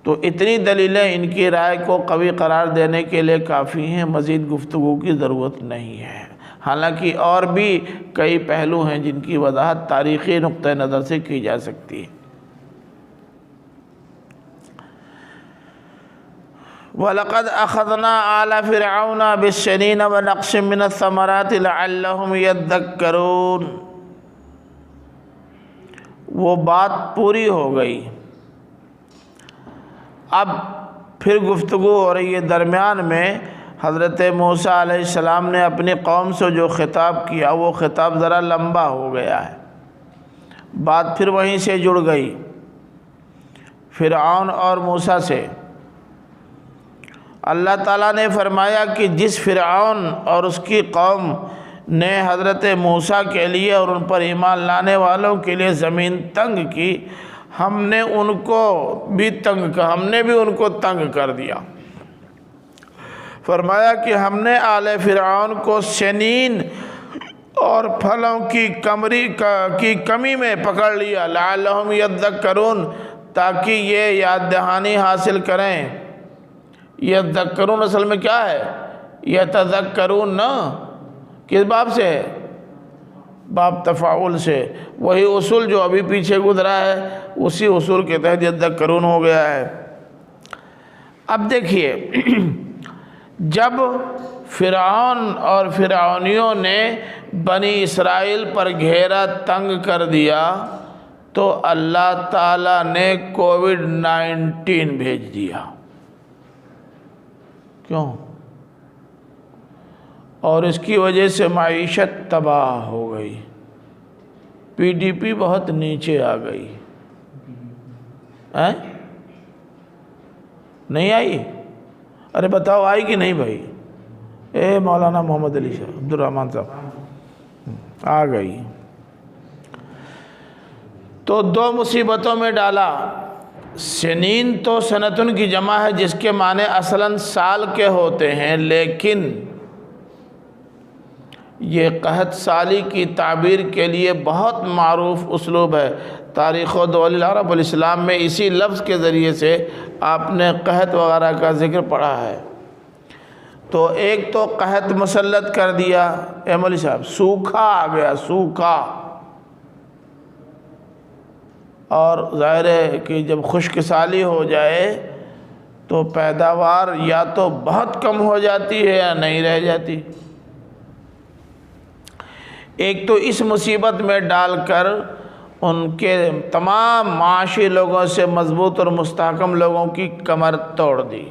تو اتنی دلیلیں ان کی رائے کو قوی قرار دینے کے لیے کافی ہیں، مزید گفتگو کی ضرورت نہیں ہے۔ حالانکہ اور بھی کئی پہلو ہیں جن کی وضاحت تاریخی نقطہ نظر سے کی جا سکتی ہے۔ وَلَقَدْ أَخَذْنَا آلَ فِرْعَوْنَ بِالسِّنِينَ وَنَقْصٍ مِّنَ الثَّمَرَاتِ لَعَلَّهُمْ يَذَّكَّرُونَ۔ وہ بات پوری ہو گئی، اب پھر گفتگو ہو رہی ہے۔ درمیان میں حضرت موسیٰ علیہ السلام نے اپنی قوم سے جو خطاب کیا، وہ خطاب ذرا لمبا ہو گیا ہے، بات پھر وہیں سے جڑ گئی، فرعون اور موسیٰ سے۔ اللہ تعالیٰ نے فرمایا کہ جس فرعون اور اس کی قوم نے حضرت موسیٰ کے لیے اور ان پر ایمان لانے والوں کے لیے زمین تنگ کی، ہم نے ان کو بھی ان کو تنگ کر دیا۔ فرمایا کہ ہم نے آل فرعون کو سنین اور پھلوں کی کمی میں پکڑ لیا، لعلہم یذکرون، تاکہ یہ یاد دہانی حاصل کریں۔ یذکرون اصل میں کیا ہے؟ یتذکرون نا، کس باب سے ہے؟ باب تفاعل سے، وہی اصول جو ابھی پیچھے گزرا ہے اسی اصول کے تحت یذکرون ہو گیا ہے۔ اب دیکھیے، جب فرعون اور فرعونیوں نے بنی اسرائیل پر گھیرا تنگ کر دیا تو اللہ تعالیٰ نے کووڈ-19 بھیج دیا. کیوں؟ اور اس کی وجہ سے معیشت تباہ ہو گئی، پی ڈی پی بہت نیچے آ گئی. نہیں آئی؟ ارے بتاؤ آئی کہ نہیں بھائی؟ اے مولانا محمد علی صاحب، عبد الرحمن صاحب، آ گئی. تو دو مصیبتوں میں ڈالا. سنین تو سنتن کی جمع ہے جس کے معنی اصلاً سال کے ہوتے ہیں، لیکن یہ قحط سالی کی تعبیر کے لیے بہت معروف اسلوب ہے. تاریخ و دول العرب الاسلام میں اسی لفظ کے ذریعے سے آپ نے قحط وغیرہ کا ذکر پڑھا ہے. تو ایک تو قحط مسلط کر دیا، اے مولوی صاحب، سوکھا آ گیا، سوکھا. اور ظاہر ہے کہ جب خشک سالی ہو جائے تو پیداوار یا تو بہت کم ہو جاتی ہے یا نہیں رہ جاتی. ایک تو اس مصیبت میں ڈال کر ان کے تمام معاشی لوگوں سے مضبوط اور مستحکم لوگوں کی کمر توڑ دی.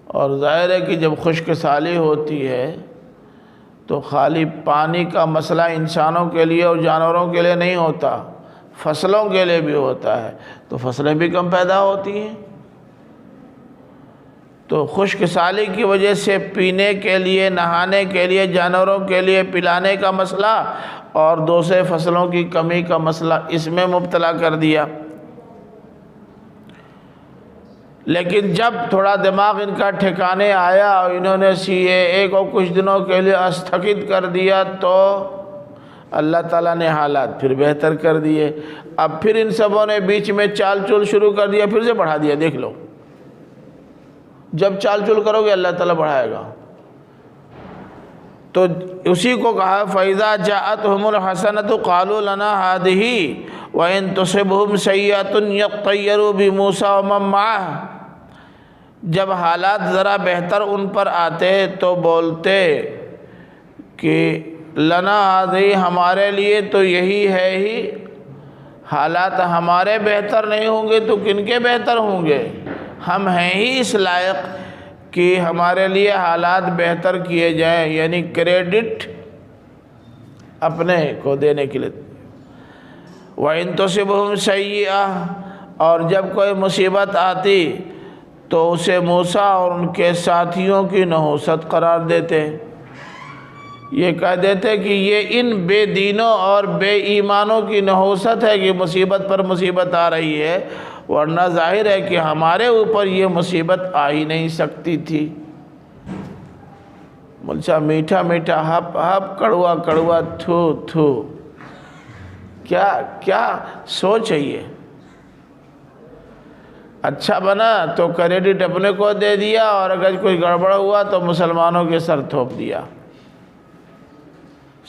اور ظاہر ہے کہ جب خشک سالی ہوتی ہے تو خالی پانی کا مسئلہ انسانوں کے لیے اور جانوروں کے لیے نہیں ہوتا، فصلوں کے لیے بھی ہوتا ہے. تو فصلیں بھی کم پیدا ہوتی ہیں. تو خشک سالی کی وجہ سے پینے کے لیے، نہانے کے لیے، جانوروں کے لیے پلانے کا مسئلہ اور دوسرے فصلوں کی کمی کا مسئلہ اس میں مبتلا کر دیا. لیکن جب تھوڑا دماغ ان کا ٹھکانے آیا اور انہوں نے CAA کو کچھ دنوں کے لیے استھگت کر دیا تو اللہ تعالیٰ نے حالات پھر بہتر کر دیے. اب پھر ان سبوں نے بیچ میں چال چول شروع کر دیا، پھر سے بڑھا دیا. دیکھ لو، جب چال چول کرو گے اللہ تعالیٰ بڑھائے گا. تو اسی کو کہا فَإِذَا جَاءَتْهُمُ الْحَسَنَةُ قَالُوا لَنَا هَٰذِهِ وَإِن تُصِبْهُمْ سَيِّئَةٌ يَطَّيَّرُوا بِمُوسَىٰ وَمَن مَّعَهُ. جب حالات ذرا بہتر ان پر آتے تو بولتے کہ لنا هَٰذِهِ، ہمارے لیے تو یہی ہے ہی. حالات ہمارے بہتر نہیں ہوں گے تو کن کے بہتر ہوں گے؟ ہم ہیں ہی اس لائق کہ ہمارے لیے حالات بہتر کیے جائیں، یعنی کریڈٹ اپنے کو دینے کے لیے. وَإِن تُصِبْهُمْ سَيِّئَةٌ، اور جب کوئی مصیبت آتی تو اسے موسیٰ اور ان کے ساتھیوں کی نحوست قرار دیتے. یہ کہہ دیتے کہ یہ ان بے دینوں اور بے ایمانوں کی نحوست ہے کہ مصیبت پر مصیبت آ رہی ہے، ورنہ ظاہر ہے کہ ہمارے اوپر یہ مصیبت آ ہی نہیں سکتی تھی. ملچا میٹھا میٹھا، ہپ ہپ، کڑوا کڑوا، تھو تھو. کیا سوچ ہے یہ؟ اچھا بنا تو کریڈٹ اپنے کو دے دیا، اور اگر کوئی گڑبڑ ہوا تو مسلمانوں کے سر تھوپ دیا.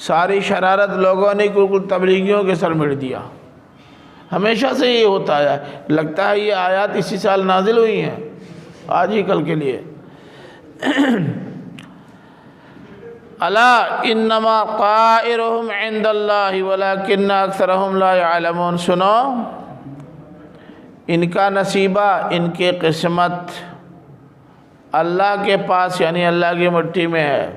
ساری شرارت لوگوں نے بالکل تبلیغیوں کے سر مڑ دیا. ہمیشہ سے یہ ہوتا ہے. لگتا ہے یہ آیات اسی سال نازل ہوئی ہیں، آج ہی کل کے لیے. الا انما طائرهم عند اللہ ولکن اکثرهم لا يعلمون. سنو، ان کا نصیبہ، ان کی قسمت اللہ کے پاس، یعنی اللہ کی مٹھی میں ہے.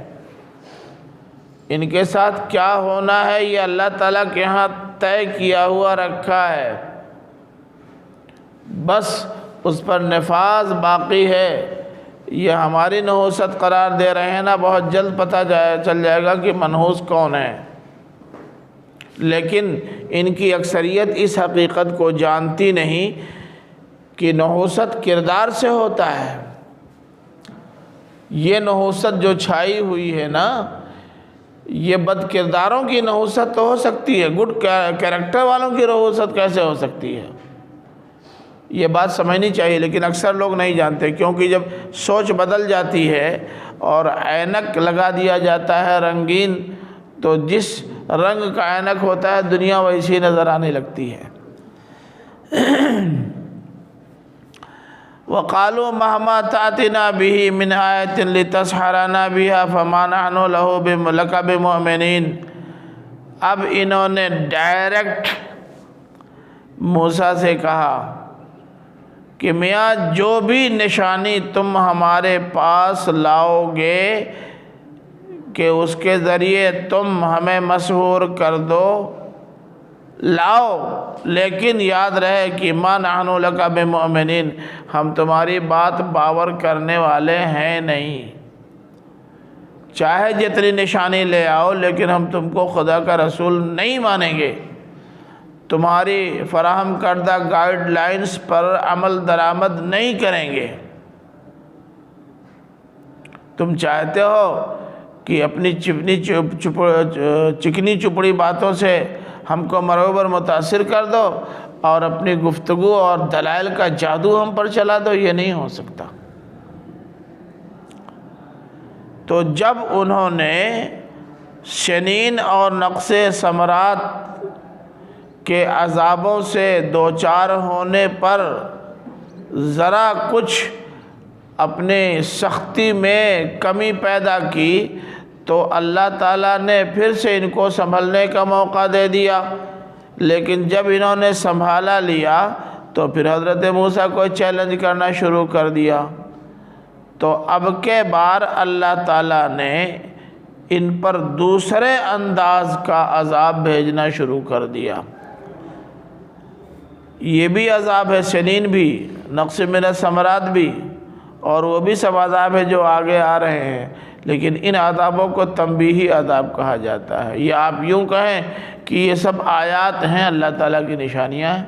ان کے ساتھ کیا ہونا ہے یہ اللہ تعالیٰ کے ہاں طے کیا ہوا رکھا ہے، بس اس پر نفاذ باقی ہے. یہ ہماری نحوست قرار دے رہے ہیں نا، بہت جلد پتہ چل جائے گا کہ منحوس کون ہے. لیکن ان کی اکثریت اس حقیقت کو جانتی نہیں کہ نحوست کردار سے ہوتا ہے. یہ نحوست جو چھائی ہوئی ہے نا، یہ بد کرداروں کی نحوست تو ہو سکتی ہے، گڈ کیریکٹر والوں کی نحوست کیسے ہو سکتی ہے؟ یہ بات سمجھنی چاہیے، لیکن اکثر لوگ نہیں جانتے. کیونکہ جب سوچ بدل جاتی ہے اور اینک لگا دیا جاتا ہے رنگین، تو جس رنگ کا اینک ہوتا ہے دنیا ویسی نظر آنے لگتی ہے. وَقَالُوا مَهْمَا تَأْتِنَا بِهِ مِنْ آيَةٍ لِتَسْحَرَنَا بِهَا فَمَا نَحْنُ لَكَ بِمُؤْمِنِينَ. اب انہوں نے ڈائریکٹ موسیٰ سے کہا کہ میاں جو بھی نشانی تم ہمارے پاس لاؤ گے کہ اس کے ذریعے تم ہمیں مسحور کر دو، لاؤ، لیکن یاد رہے کہ ما نحن لک بمؤمنین، ہم تمہاری بات باور کرنے والے ہیں نہیں، چاہے جتنی نشانی لے آؤ لیکن ہم تم کو خدا کا رسول نہیں مانیں گے، تمہاری فراہم کردہ گائیڈ لائنز پر عمل درآمد نہیں کریں گے۔ تم چاہتے ہو کہ اپنی چکنی چپڑی باتوں سے ہم کو مروبر متاثر کر دو اور اپنی گفتگو اور دلائل کا جادو ہم پر چلا دو، یہ نہیں ہو سکتا۔ تو جب انہوں نے سنین اور نقص ثمرات کے عذابوں سے دوچار ہونے پر ذرا کچھ اپنے سختی میں کمی پیدا کی تو اللہ تعالیٰ نے پھر سے ان کو سنبھلنے کا موقع دے دیا، لیکن جب انہوں نے سنبھالا لیا تو پھر حضرت موسیٰ کو چیلنج کرنا شروع کر دیا۔ تو اب کے بار اللہ تعالیٰ نے ان پر دوسرے انداز کا عذاب بھیجنا شروع کر دیا۔ یہ بھی عذاب ہے، سنین بھی، نقص من الثمرات بھی، اور وہ بھی سب عذاب ہے جو آگے آ رہے ہیں، لیکن ان عذابوں کو تنبیہی عذاب کہا جاتا ہے، یا آپ یوں کہیں کہ یہ سب آیات ہیں، اللہ تعالیٰ کی نشانیاں ہیں۔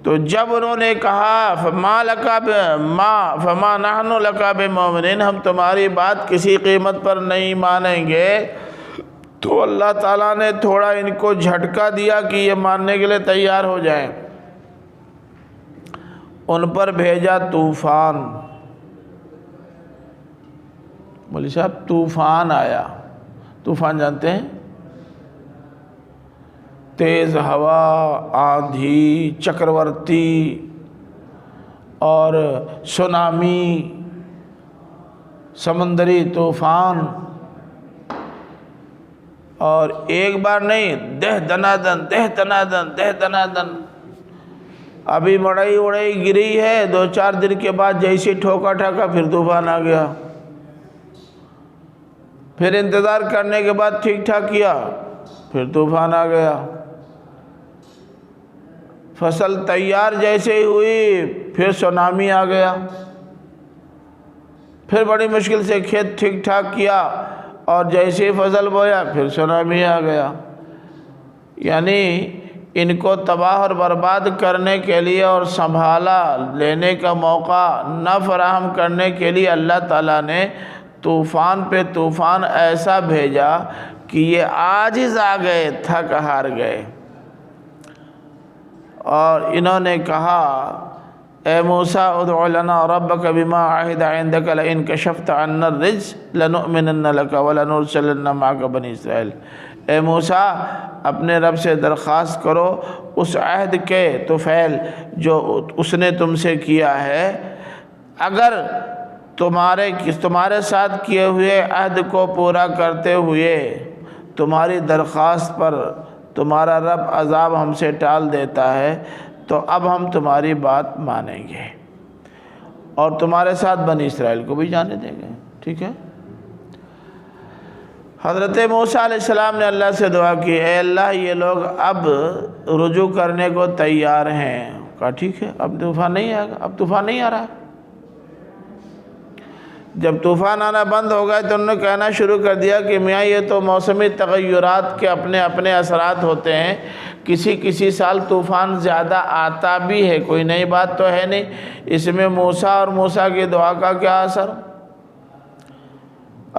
تو جب انہوں نے کہا فما نحن لک بمؤمنین، ہم تمہاری بات کسی قیمت پر نہیں مانیں گے، تو اللہ تعالیٰ نے تھوڑا ان کو جھٹکا دیا کہ یہ ماننے کے لیے تیار ہو جائیں۔ ان پر بھیجا طوفان۔ مولوی صاحب طوفان آیا، طوفان جانتے ہیں؟ تیز ہوا، آندھی، چکرورتی اور سونامی، سمندری طوفان، اور ایک بار نہیں، دہ دنادن، ابھی مڑئی گری ہے، 2-4 دن کے بعد جیسی ٹھوکا پھر طوفان آ گیا، پھر انتظار کرنے کے بعد ٹھیک ٹھاک کیا، پھر طوفان آ گیا، فصل تیار جیسے ہی ہوئی پھر سونامی آ گیا، پھر بڑی مشکل سے کھیت ٹھیک ٹھاک کیا اور جیسے ہی فصل بویا پھر سونامی آ گیا۔ یعنی ان کو تباہ اور برباد کرنے کے لیے اور سنبھالا لینے کا موقع نہ فراہم کرنے کے لیے اللہ تعالیٰ نے طوفان پہ طوفان ایسا بھیجا کہ یہ عاجز آ گئے، تھک ہار گئے، اور انہوں نے کہا اے موسیٰ ادع لنا ربک بما عہد عندک لئن کشفت عنا الرجز لنؤمنن لک ولنرسلن معک بنی اسرائیل۔ اے موسیٰ اپنے رب سے درخواست کرو اس عہد کے طفیل جو اس نے تم سے کیا ہے، اگر تمہارے ساتھ کیے ہوئے عہد کو پورا کرتے ہوئے تمہاری درخواست پر تمہارا رب عذاب ہم سے ٹال دیتا ہے تو اب ہم تمہاری بات مانیں گے اور تمہارے ساتھ بنی اسرائیل کو بھی جانے دیں گے، ٹھیک ہے؟ حضرت موسیٰ علیہ السلام نے اللہ سے دعا کی، اے اللہ یہ لوگ اب رجوع کرنے کو تیار ہیں۔ کہا ٹھیک ہے، اب طوفان نہیں آئے گا، اب طوفان نہیں آ رہا ہے۔ جب طوفان آنا بند ہو گئے تو انہوں نے کہنا شروع کر دیا کہ میاں یہ تو موسمی تغیرات کے اپنے اپنے اثرات ہوتے ہیں، کسی سال طوفان زیادہ آتا بھی ہے، کوئی نئی بات تو ہے نہیں، اس میں موسیٰ اور موسیٰ کی دعا کا کیا اثر؟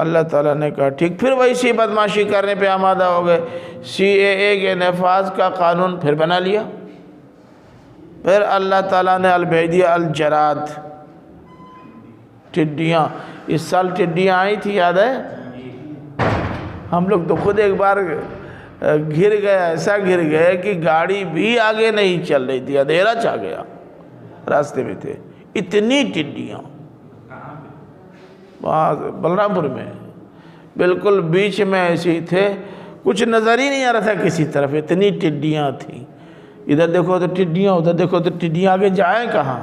اللہ تعالیٰ نے کہا ٹھیک، پھر ویسی بدماشی کرنے پہ آمادہ ہو گئے، CAA کے نفاذ کا قانون پھر بنا لیا، پھر اللہ تعالیٰ نے بھیج دیا الجراد، ٹڈیاں۔ اس سال ٹڈیاں آئی تھی، یاد ہے؟ ہم لوگ تو خود ایک بار گر گئے، ایسا گر گئے کہ گاڑی بھی آگے نہیں چل رہی تھی، اندھیرا چھا گیا، راستے میں تھے، اتنی ٹڈیاں۔ وہاں بلرام پور میں بالکل بیچ میں ایسے ہی تھے، کچھ نظر ہی نہیں آ رہا تھا کسی طرف، اتنی ٹڈیاں تھیں، ادھر دیکھو تو ٹڈیاں، ادھر دیکھو تو ٹڈیاں، آگے جائیں کہاں؟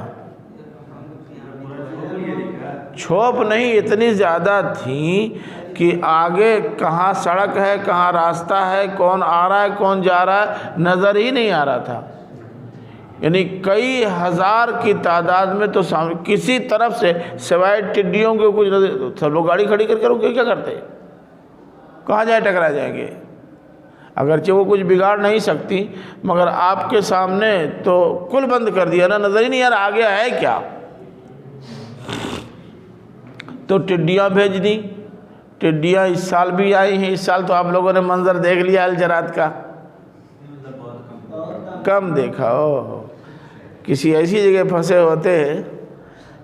چھوپ نہیں، اتنی زیادہ تھیں کہ آگے کہاں سڑک ہے، کہاں راستہ ہے، کون آ رہا ہے کون جا رہا ہے، نظر ہی نہیں آ رہا تھا۔ یعنی کئی ہزار کی تعداد میں تو کسی طرف سے سوائے ٹڈیوں کے کچھ نظر، سب لوگ گاڑی کھڑی کر کے رکے، کیا کرتے؟ کہاں جائیں، ٹکرا جائیں گے؟ اگرچہ وہ کچھ بگاڑ نہیں سکتی، مگر آپ کے سامنے تو کل بند کر دیا نا، نظر ہی نہیں آ رہا آگے ہے کیا۔ تو ٹڈیاں بھیج دی۔ ٹڈیاں اس سال بھی آئی ہیں، اس سال تو آپ لوگوں نے منظر دیکھ لیا الجرات کا، کم دیکھا ہو، کسی ایسی جگہ پھنسے ہوتے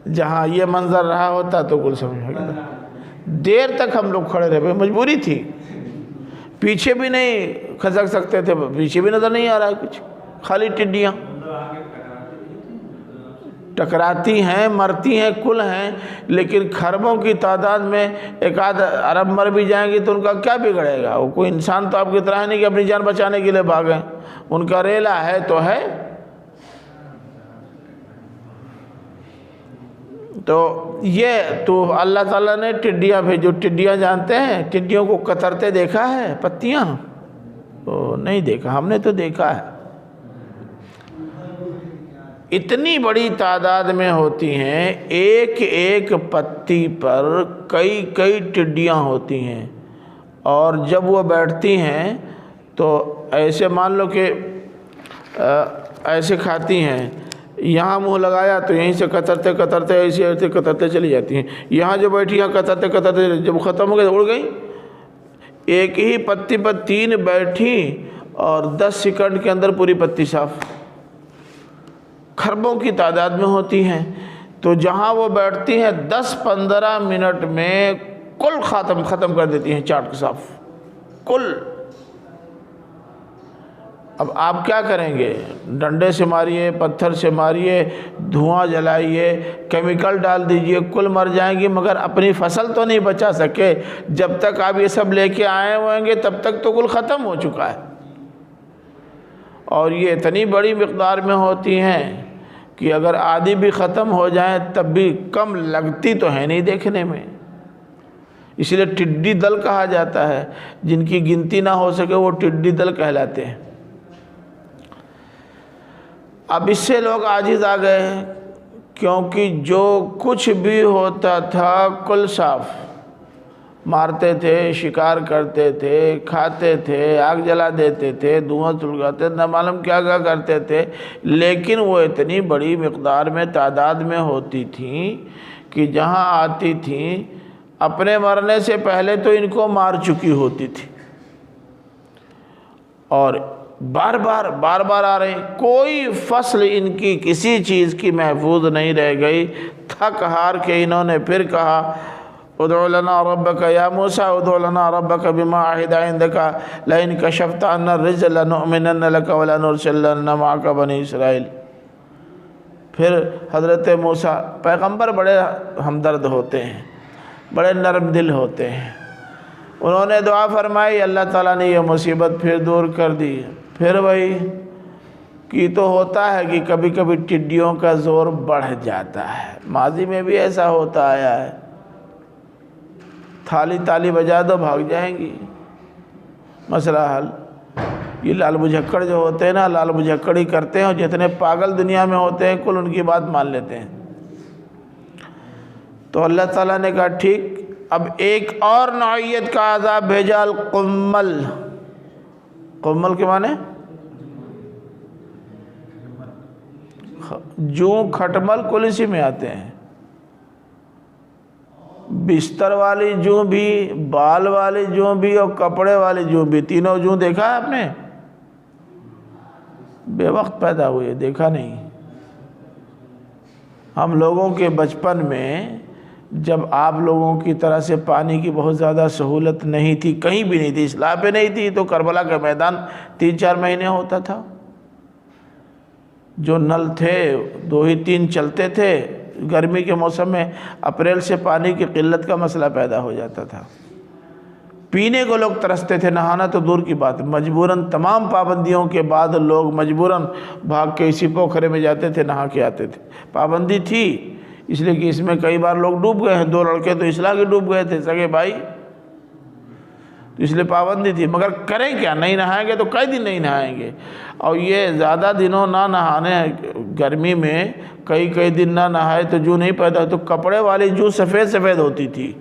جہاں یہ منظر رہا ہوتا تو کل سمجھ گیا۔ دیر تک ہم لوگ کھڑے رہے، مجبوری تھی، پیچھے بھی نہیں کھسک سکتے تھے، پیچھے بھی نظر نہیں آ رہا ہے کچھ، خالی ٹڈیاں ٹکراتی ہیں، مرتی ہیں، کل ہیں، لیکن خربوں کی تعداد میں ایک آدھ ارب مر بھی جائیں گی تو ان کا کیا بگڑے گا؟ وہ کوئی انسان تو آپ کی طرح نہیں کہ اپنی جان بچانے کے لیے بھاگیں، ان کا ریلا ہے تو ہے۔ تو یہ تو اللہ تعالیٰ نے ٹڈیاں بھیجو۔ ٹڈیاں جانتے ہیں ٹڈیوں کو کترتے دیکھا ہے پتیاں؟ تو نہیں دیکھا، ہم نے تو دیکھا ہے، اتنی بڑی تعداد میں ہوتی ہیں، ایک ایک پتی پر کئی کئی ٹڈیاں ہوتی ہیں، اور جب وہ بیٹھتی ہیں تو ایسے مان لو کہ ایسے کھاتی ہیں، یہاں منہ لگایا تو یہیں سے کترتے کترتے ایسے ایسے کترتے چلی جاتی ہیں، یہاں جو بیٹھی ہیں کترتے کترتے، جب ختم ہو گئے اڑ گئی۔ ایک ہی پتی پر 3 بیٹھی اور 10 سیکنڈ کے اندر پوری پتی صاف، خربوں کی تعداد میں ہوتی ہیں، تو جہاں وہ بیٹھتی ہیں 10-15 منٹ میں کل ختم کر دیتی ہیں، چاٹ کے صاف کل۔ اب آپ کیا کریں گے؟ ڈنڈے سے ماریے، پتھر سے ماریے، دھواں جلائیے، کیمیکل ڈال دیجئے، کل مر جائیں گی، مگر اپنی فصل تو نہیں بچا سکے۔ جب تک آپ یہ سب لے کے آئے ہوئیں گے تب تک تو کل ختم ہو چکا ہے، اور یہ اتنی بڑی مقدار میں ہوتی ہیں کہ اگر آدھی بھی ختم ہو جائیں تب بھی کم لگتی تو ہے نہیں دیکھنے میں، اس لیے ٹڈی دل کہا جاتا ہے، جن کی گنتی نہ ہو سکے وہ ٹڈی دل کہلاتے ہیں۔ اب اس سے لوگ عاجز آ گئے ہیں، کیونکہ جو کچھ بھی ہوتا تھا کل صاف، مارتے تھے، شکار کرتے تھے، کھاتے تھے، آگ جلا دیتے تھے، دھواں سلگاتے، نہ معلوم کیا کیا کرتے تھے، لیکن وہ اتنی بڑی مقدار میں تعداد میں ہوتی تھیں کہ جہاں آتی تھیں اپنے مرنے سے پہلے تو ان کو مار چکی ہوتی تھی، اور بار بار آ رہی، کوئی فصل ان کی کسی چیز کی محفوظ نہیں رہ گئی۔ تھک ہار کے انہوں نے پھر کہا ادعو لنا ربک یا موسیٰ ادعو لنا ربک بما عہد عندک لئن کشفت عنا الرجز لنؤمنن لک ولنرسلن معک بنی اسرائیل۔ پھر حضرت موسیٰ، پیغمبر بڑے ہمدرد ہوتے ہیں، بڑے نرم دل ہوتے ہیں، انہوں نے دعا فرمائی، اللہ تعالیٰ نے یہ مصیبت پھر دور کر دی۔ پھر وہی کی تو ہوتا ہے کہ کبھی کبھی ٹڈیوں کا زور بڑھ جاتا ہے، ماضی میں بھی ایسا ہوتا آیا ہے، تالی بجا دو بھاگ جائیں گی، مسئلہ حل۔ یہ لال بجھکڑ جو ہوتے ہیں نا، لال بجھکڑی کرتے ہیں، اور جتنے پاگل دنیا میں ہوتے ہیں کل ان کی بات مان لیتے ہیں۔ تو اللہ تعالیٰ نے کہا ٹھیک، اب ایک اور نوعیت کا عذاب بھیجا، القمل۔ قمل کے معنی جوں، کھٹمل، کل اسی میں آتے ہیں، بستر والی جوں بھی، بال والی جوں بھی، اور کپڑے والی جوں بھی، تینوں جوں دیکھا ہے آپ نے؟ بے وقت پیدا ہوئے، دیکھا نہیں؟ ہم لوگوں کے بچپن میں جب آپ لوگوں کی طرح سے پانی کی بہت زیادہ سہولت نہیں تھی، کہیں بھی نہیں تھی، اصلاح پہ نہیں تھی، تو کربلا کا میدان 3-4 مہینے ہوتا تھا، جو نل تھے 2 ہی 3 چلتے تھے، گرمی کے موسم میں اپریل سے پانی کی قلت کا مسئلہ پیدا ہو جاتا تھا۔ پینے کو لوگ ترستے تھے، نہانا تو دور کی بات، مجبوراً تمام پابندیوں کے بعد لوگ مجبوراً بھاگ کے اسی پوکھرے میں جاتے تھے، نہا کے آتے تھے۔ پابندی تھی اس لیے کہ اس میں کئی بار لوگ ڈوب گئے ہیں، 2 لڑکے تو اصلاح کے ڈوب گئے تھے، سگے بھائی، تو اس لیے پابندی تھی۔ مگر کریں کیا، نہیں نہائیں گے تو کئی دن نہیں نہائیں گے، اور یہ زیادہ دنوں نہ نہانے، گرمی میں کئی دن نہ نہائے تو جو نہیں پیدا، تو کپڑے والی جو سفید سفید ہوتی تھی،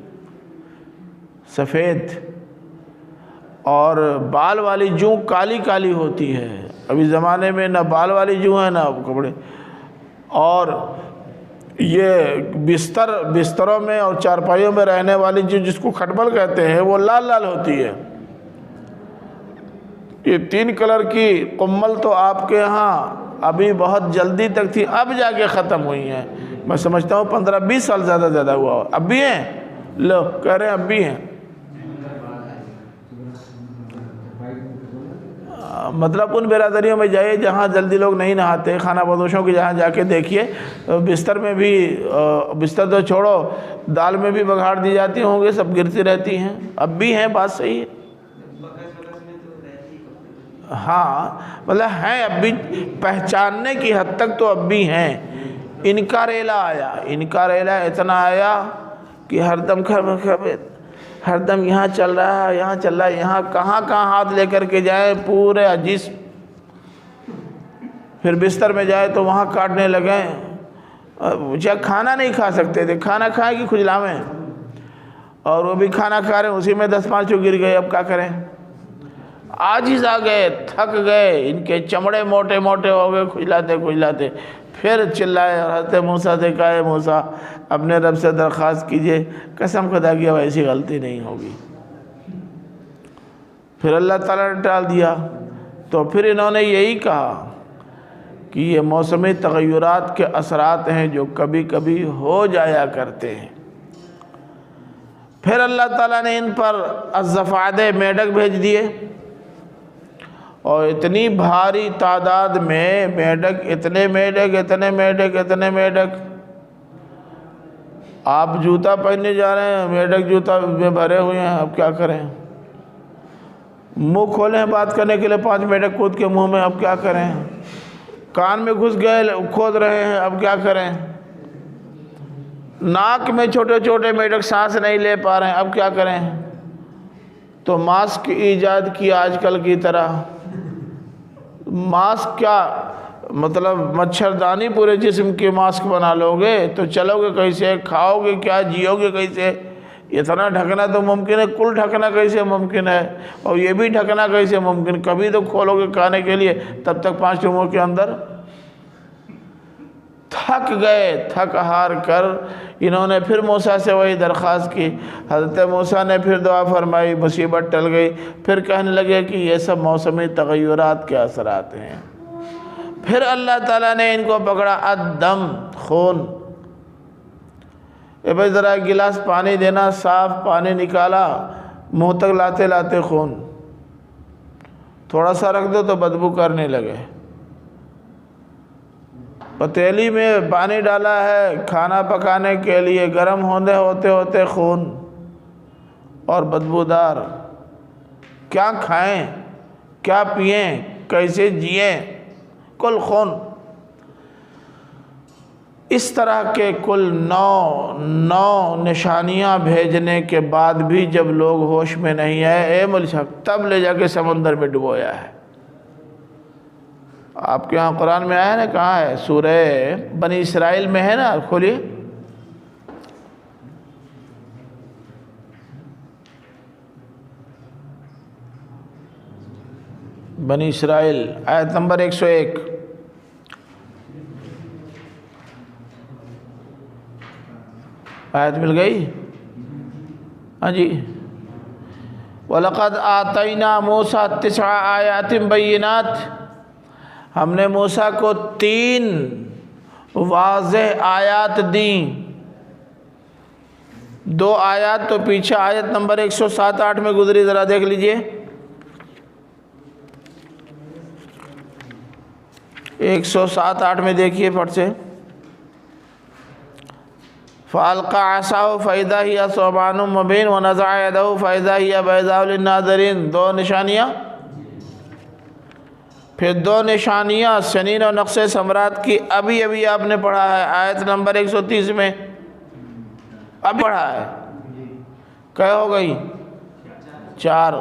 سفید، اور بال والی جو کالی کالی ہوتی ہے۔ ابھی زمانے میں نہ بال والی جو ہے نہ کپڑے، اور یہ بستروں میں اور چارپائیوں میں رہنے والی جو جس کو کھٹبل کہتے ہیں وہ لال لال ہوتی ہے۔ یہ 3 کلر کی کمبل تو آپ کے یہاں ابھی بہت جلدی تک تھی، اب جا کے ختم ہوئی ہیں۔ میں سمجھتا ہوں 15-20 سال زیادہ ہوا، اب بھی ہیں، لو کہہ رہے ہیں اب بھی ہیں۔ مطلب ان برادریوں میں جائیے جہاں جلدی لوگ نہیں نہاتے، خانہ بدوشوں کی جہاں جا کے دیکھیے، بستر میں بھی، بستر تو چھوڑو، دال میں بھی بگھاڑ دی جاتی ہوں گے، سب گرتی رہتی ہیں، اب بھی ہیں، بات صحیح ہے۔ ہاں مطلب ہیں، اب بھی پہچاننے کی حد تک تو اب بھی ہیں۔ ان کا ریلا اتنا آیا کہ ہر دم یہاں چل رہا ہے، یہاں کہاں ہاتھ لے کر کے جائے، پورے جسم، پھر بستر میں جائے تو وہاں کاٹنے لگے، کھانا نہیں کھا سکتے تھے، کھانا کھائے کہ کھجلاویں، اور وہ بھی کھانا کھا رہے ہیں، اسی میں 10-5 گر گئے، اب کیا کریں، عاجز آ گئے، تھک گئے، ان کے چمڑے موٹے موٹے ہو گئے، کھجلاتے، پھر چلائے، اور حضرت موسیٰ سے کہا، موسیٰ اپنے رب سے درخواست کیجئے، قسم خدا کی اب ایسی غلطی نہیں ہوگی۔ پھر اللہ تعالیٰ نے ٹال دیا، تو پھر انہوں نے یہی کہا کہ یہ موسمی تغیرات کے اثرات ہیں جو کبھی کبھی ہو جایا کرتے ہیں۔ پھر اللہ تعالیٰ نے ان پر الضفادع میڈک بھیج دیے، اور اتنی بھاری تعداد میں میڈک، اتنے میڈک، آپ جوتا پہننے جا رہے ہیں، میڈک جوتا میں بھرے ہوئے ہیں، اب کیا کریں، منہ کھولیں بات کرنے کے لیے 5 میڈک کود کے منہ میں، اب کیا کریں، کان میں گھس گئے کھود رہے ہیں، اب کیا کریں، ناک میں چھوٹے میڈک، سانس نہیں لے پا رہے ہیں، اب کیا کریں، تو ماسک ایجاد کیا آج کل کی طرح۔ ماسک کیا مطلب، مچھردانی پورے جسم کے ماسک بنا لو گے تو چلو گے کیسے، کھاؤ گے کیا، جیو گے کیسے، اتنا ڈھکنا تو ممکن ہے، کل ڈھکنا کیسے ممکن ہے، اور یہ بھی ڈھکنا کیسے ممکن، کبھی تو کھولو گے کھانے کے لیے، تب تک 5 لوگوں کے اندر تھک گئے، تھک ہار کر انہوں نے پھر موسیٰ سے وہی درخواست کی۔ حضرت موسیٰ نے پھر دعا فرمائی، مصیبت ٹل گئی، پھر کہنے لگے کہ یہ سب موسمی تغیرات کے اثرات ہیں۔ پھر اللہ تعالیٰ نے ان کو پکڑا، الدم، خون، اے بھائی ذرا ایک گلاس پانی دینا، صاف پانی نکالا، منہ تک لاتے خون، تھوڑا سا رکھ دو تو بدبو کرنے لگے، پتیلی میں پانی ڈالا ہے کھانا پکانے کے لیے، گرم ہوتے خون اور بدبودار، کیا کھائیں، کیا پئیں، کیسے جئیں، کل خون۔ اس طرح کے کل 9 نشانیاں بھیجنے کے بعد بھی جب لوگ ہوش میں نہیں آئے، اے ملشک، تب لے جا کے سمندر میں ڈبویا ہے۔ آپ کے یہاں قرآن میں آیا نا، کہاں ہے، سورہ بنی اسرائیل میں ہے نا، کھولیے، بنی اسرائیل آیت نمبر 101۔ آیت مل گئی؟ ہاں جی، وَلَقَدْ آتَيْنَا مُوسَىٰ 9 آیَاتٍ بَيِّنَاتٍ، ہم نے موسیٰ کو 3 واضح آیات دیں۔ 2 آیات تو پیچھے آیت نمبر 107-8 میں گزری، ذرا دیکھ لیجئے، 107-8 میں دیکھیے پھٹ سے، فَأَلْقَى عَصَاهُ فَإِذَا هِيَ ثُعْبَانٌ مُّبِينٌ وَنَزَعَ يَدَهُ فَإِذَا هِيَ بَيْضَاءُ لِلنَّاظِرِينَ، دو نشانیاں. پھر دو نشانیاں سنین و نقص ثمرات کی ابھی آپ نے پڑھا ہے آیت نمبر 130 میں، اب پڑھا ہے. کیا ہو گئی؟ 4.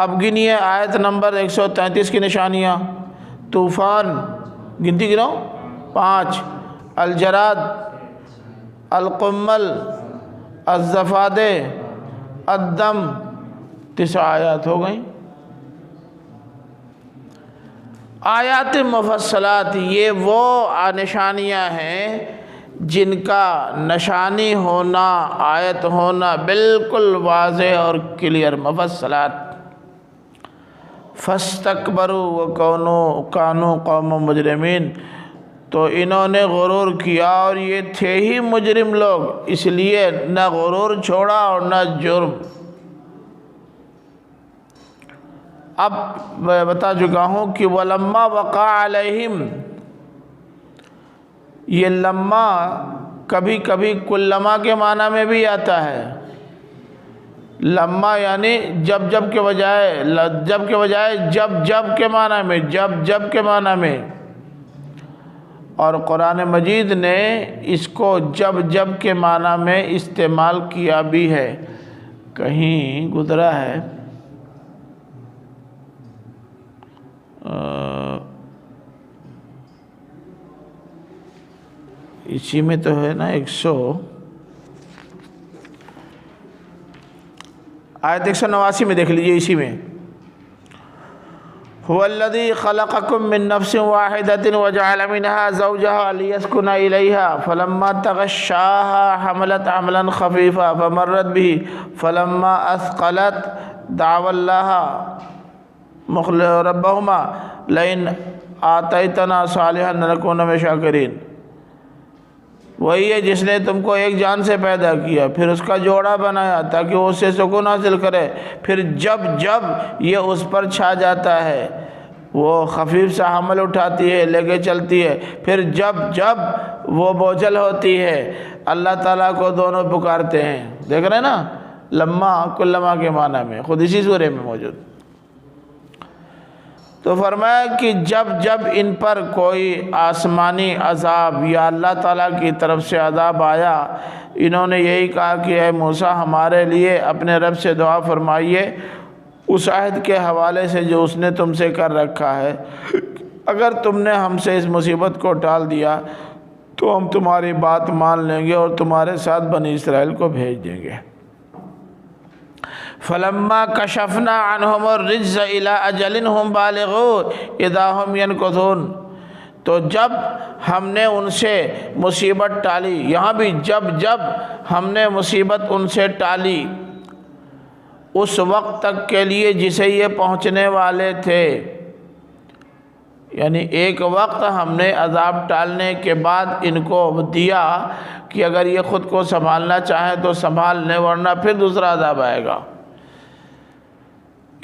اب گنیے آیت نمبر 133 کی نشانیاں. طوفان، گنتی گنو، 5. الجراد، القمل، الضفادع، الدم، 9 آیات ہو گئیں. آیات مفصلات یہ وہ نشانیاں ہیں جن کا نشانی ہونا، آیت ہونا بالکل واضح اور کلیئر. مفصلات. فاستکبروا وکانوا قوما مجرمین، تو انہوں نے غرور کیا اور یہ تھے ہی مجرم لوگ، اس لیے نہ غرور چھوڑا اور نہ جرم. اب میں بتا چکا ہوں کہ وَلَمَّا وَقَعَ عَلَيْهِمْ، یہ لما کبھی کبھی کلما کے معنی میں بھی آتا ہے. لما یعنی جب کے بجائے جب کے معنی میں، جب کے معنی میں. اور قرآن مجید نے اس کو جب کے معنی میں استعمال کیا بھی ہے. کہیں گزرا ہے اسی میں تو ہے نا، آیت 189 میں دیکھ لیجئے. اسی میں هو الذي خلقكم من نفس واحدة وجعل منها زوجها ليسكن إليها فلما تغشاها حملت حملا خفيفا فمرت به فلما أثقلت دعوا الله ربهما لئن آتيتنا صالحا لنكون من الشاكرين. وہی ہے جس نے تم کو ایک جان سے پیدا کیا، پھر اس کا جوڑا بنایا تاکہ وہ اس سے سکون حاصل کرے. پھر جب یہ اس پر چھا جاتا ہے، وہ خفیف سا حمل اٹھاتی ہے، لے کے چلتی ہے. پھر جب وہ بوجھل ہوتی ہے، اللہ تعالیٰ کو دونوں پکارتے ہیں. دیکھ رہے ہیں نا، لما کلما کے معنی میں، خود اسی سورے میں موجود. تو فرمایا کہ جب ان پر کوئی آسمانی عذاب یا اللہ تعالیٰ کی طرف سے عذاب آیا، انہوں نے یہی کہا کہ اے موسیٰ ہمارے لیے اپنے رب سے دعا فرمائیے اس عہد کے حوالے سے جو اس نے تم سے کر رکھا ہے. اگر تم نے ہم سے اس مصیبت کو ٹال دیا تو ہم تمہاری بات مان لیں گے اور تمہارے ساتھ بنی اسرائیل کو بھیج دیں گے. فلما کشفنا عنہم الرجز الی اجل ہم بالغوہ اذا ہم ینکثون، تو جب ہم نے ان سے مصیبت ٹالی، یہاں بھی جب ہم نے مصیبت ان سے ٹالی اس وقت تک کے لیے جسے یہ پہنچنے والے تھے. یعنی ایک وقت ہم نے عذاب ٹالنے کے بعد ان کو دیا کہ اگر یہ خود کو سنبھالنا چاہیں تو سنبھال لیں، ورنہ پھر دوسرا عذاب آئے گا.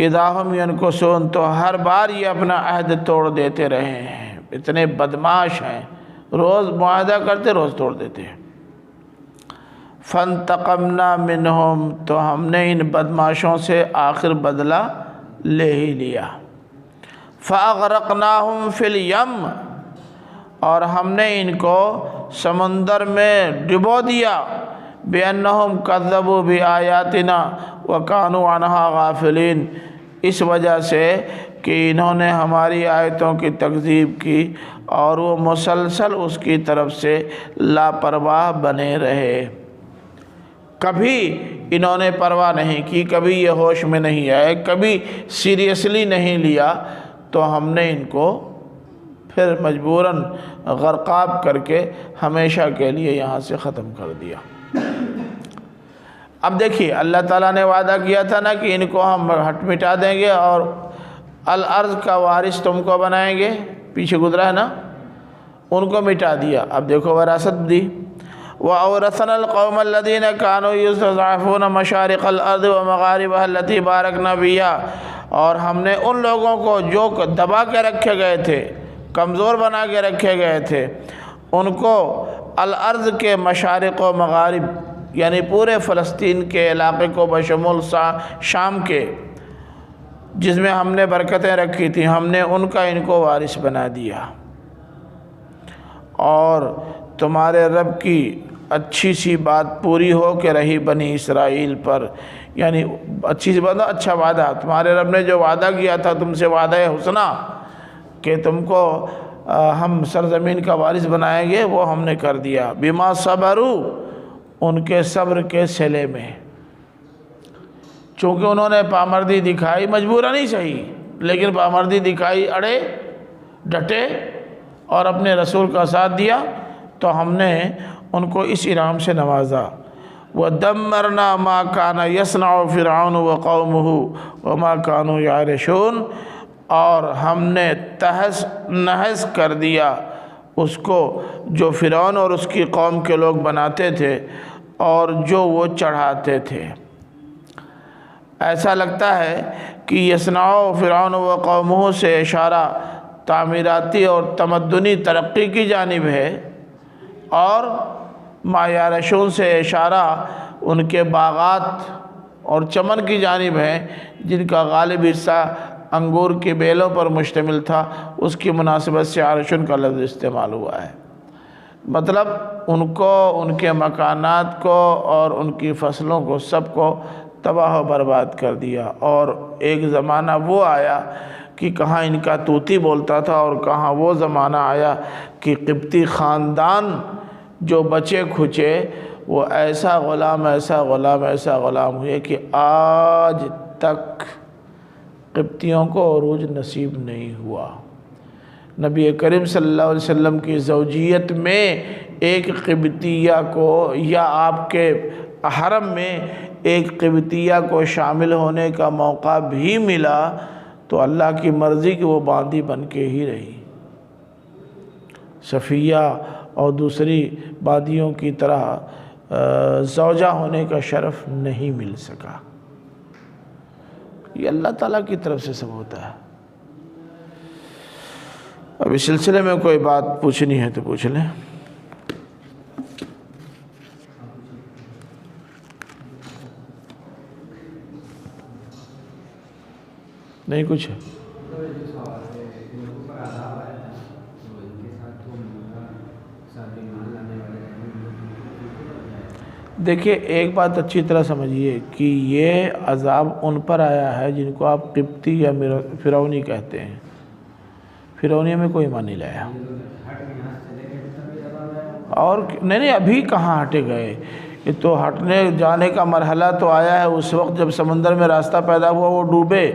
اذا ہم ینکثون، تو ہر بار یہ اپنا عہد توڑ دیتے رہے ہیں. اتنے بدماش ہیں، روز معاہدہ کرتے روز توڑ دیتے ہیں. فانتقمنا منہم، تو ہم نے ان بدماشوں سے آخر بدلہ لے ہی لیا. فاغرقناہم فی الیم، اور ہم نے ان کو سمندر میں ڈبو دیا. بِأَنَّهُمْ كَذَّبُوا بِآيَاتِنَا وَكَانُوا عَنْهَا غَافِلِينَ، اس وجہ سے کہ انہوں نے ہماری آیتوں کی تکذیب کی اور وہ مسلسل اس کی طرف سے لاپرواہ بنے رہے. کبھی انہوں نے پرواہ نہیں کی، کبھی یہ ہوش میں نہیں آئے، کبھی سیریسلی نہیں لیا، تو ہم نے ان کو پھر مجبوراً غرقاب کر کے ہمیشہ کے لیے یہاں سے ختم کر دیا. اب دیکھیے اللہ تعالیٰ نے وعدہ کیا تھا نا کہ ان کو ہم ہٹ مٹا دیں گے اور الارض کا وارث تم کو بنائیں گے، پیچھے گزرا ہے نا، ان کو مٹا دیا. اب دیکھو وراثت دی. وَأَوْرَثْنَا الْقَوْمَ الَّذِينَ كَانُوا يُسْتَضْعَفُونَ مَشَارِقَ الْأَرْضِ وَمَغَارِبَهَا الَّتِي بَارَكْنَا فِيهَا، اور ہم نے ان لوگوں کو جو دبا کے رکھے گئے تھے، کمزور بنا کے رکھے گئے تھے، ان کو الارض کے مشارق و مغارب یعنی پورے فلسطین کے علاقے کو بشمول شام کے، جس میں ہم نے برکتیں رکھی تھیں، ہم نے ان کا ان کو وارث بنا دیا۔ اور تمہارے رب کی اچھی سی بات پوری ہو کے رہی بنی اسرائیل پر، یعنی اچھی سی بات، اچھا وعدہ، تمہارے رب نے جو وعدہ کیا تھا تم سے، وعدہ حسنہ کہ تم کو ہم سرزمین کا وارث بنائیں گے، وہ ہم نے کر دیا۔ بما صبروا، ان کے صبر کے صلے میں، چونکہ انہوں نے پامردی دکھائی، مجبورہ نہیں صحیح لیکن پامردی دکھائی، اڑے ڈٹے اور اپنے رسول کا ساتھ دیا، تو ہم نے ان کو اس انعام سے نوازا۔ وَدَمَّرْنَا مَا كَانَ يَصْنَعُ فِرْعَوْنُ وَقَوْمُهُ وَمَا كَانُوا يَعْرِشُونَ، اور ہم نے تہس نہس کر دیا اس کو جو فرعون اور اس کی قوم کے لوگ بناتے تھے اور جو وہ چڑھاتے تھے۔ ایسا لگتا ہے کہ یصنع فرعون و قومہ سے اشارہ تعمیراتی اور تمدنی ترقی کی جانب ہے، اور ما یعرشون سے اشارہ ان کے باغات اور چمن کی جانب ہے، جن کا غالب حصہ انگور کی بیلوں پر مشتمل تھا، اس کی مناسبت سے عرشن کا لفظ استعمال ہوا ہے۔ مطلب ان کو، ان کے مکانات کو اور ان کی فصلوں کو، سب کو تباہ و برباد کر دیا۔ اور ایک زمانہ وہ آیا کہ کہاں ان کا طوطی بولتا تھا، اور کہاں وہ زمانہ آیا کہ قبطی خاندان جو بچے کھچے وہ ایسا غلام ایسا غلام ایسا غلام ہوئے کہ آج تک قبطیوں کو عروج نصیب نہیں ہوا۔ نبی کریم صلی اللہ علیہ وسلم کی زوجیت میں ایک قبطیہ کو، یا آپ کے حرم میں ایک قبطیہ کو شامل ہونے کا موقع بھی ملا تو اللہ کی مرضی کہ وہ باندھی بن کے ہی رہی۔ صفیہ اور دوسری بادیوں کی طرح زوجہ ہونے کا شرف نہیں مل سکا۔ یہ اللہ تعالیٰ کی طرف سے سب ہوتا ہے۔ اب اس سلسلے میں کوئی بات پوچھنی ہے تو پوچھ لیں۔ نہیں کچھ ہے؟ دیکھیے ایک بات اچھی طرح سمجھیے کہ یہ عذاب ان پر آیا ہے جن کو آپ قبطی یا فرعونی کہتے ہیں۔ فرعونی میں کوئی ایمان نہیں لایا، اور نہیں ابھی کہاں ہٹے گئے، یہ تو ہٹنے جانے کا مرحلہ تو آیا ہے اس وقت جب سمندر میں راستہ پیدا ہوا وہ ڈوبے،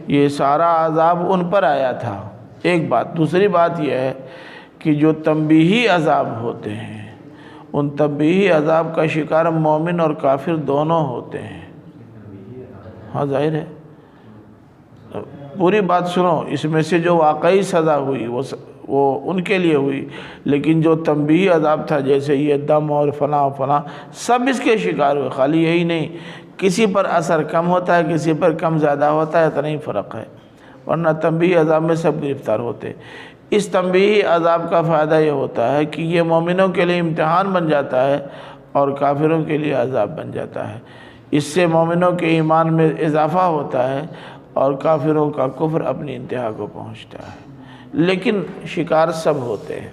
یہ سارا عذاب ان پر آیا تھا۔ ایک بات، دوسری بات یہ ہے کہ جو تنبیہی عذاب ہوتے ہیں ان تنبیہی عذاب کا شکار مومن اور کافر دونوں ہوتے ہیں۔ ہاں ظاہر ہے، پوری بات سنو، اس میں سے جو واقعی سزا ہوئی وہ ان کے لیے ہوئی، لیکن جو تنبیہی عذاب تھا جیسے یہ دم اور فلاں فلاں، سب اس کے شکار ہوئے۔ خالی یہی نہیں، کسی پر اثر کم ہوتا ہے، کسی پر کم زیادہ ہوتا ہے، اتنا ہی فرق ہے، ورنہ تنبیہی عذاب میں سب گرفتار ہوتے۔ اس تنبیہی عذاب کا فائدہ یہ ہوتا ہے کہ یہ مومنوں کے لیے امتحان بن جاتا ہے اور کافروں کے لیے عذاب بن جاتا ہے۔ اس سے مومنوں کے ایمان میں اضافہ ہوتا ہے اور کافروں کا کفر اپنی انتہا کو پہنچتا ہے، لیکن شکار سب ہوتے ہیں۔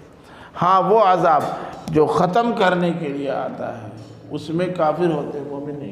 ہاں وہ عذاب جو ختم کرنے کے لیے آتا ہے اس میں کافر ہوتے ہیں، مومن نہیں۔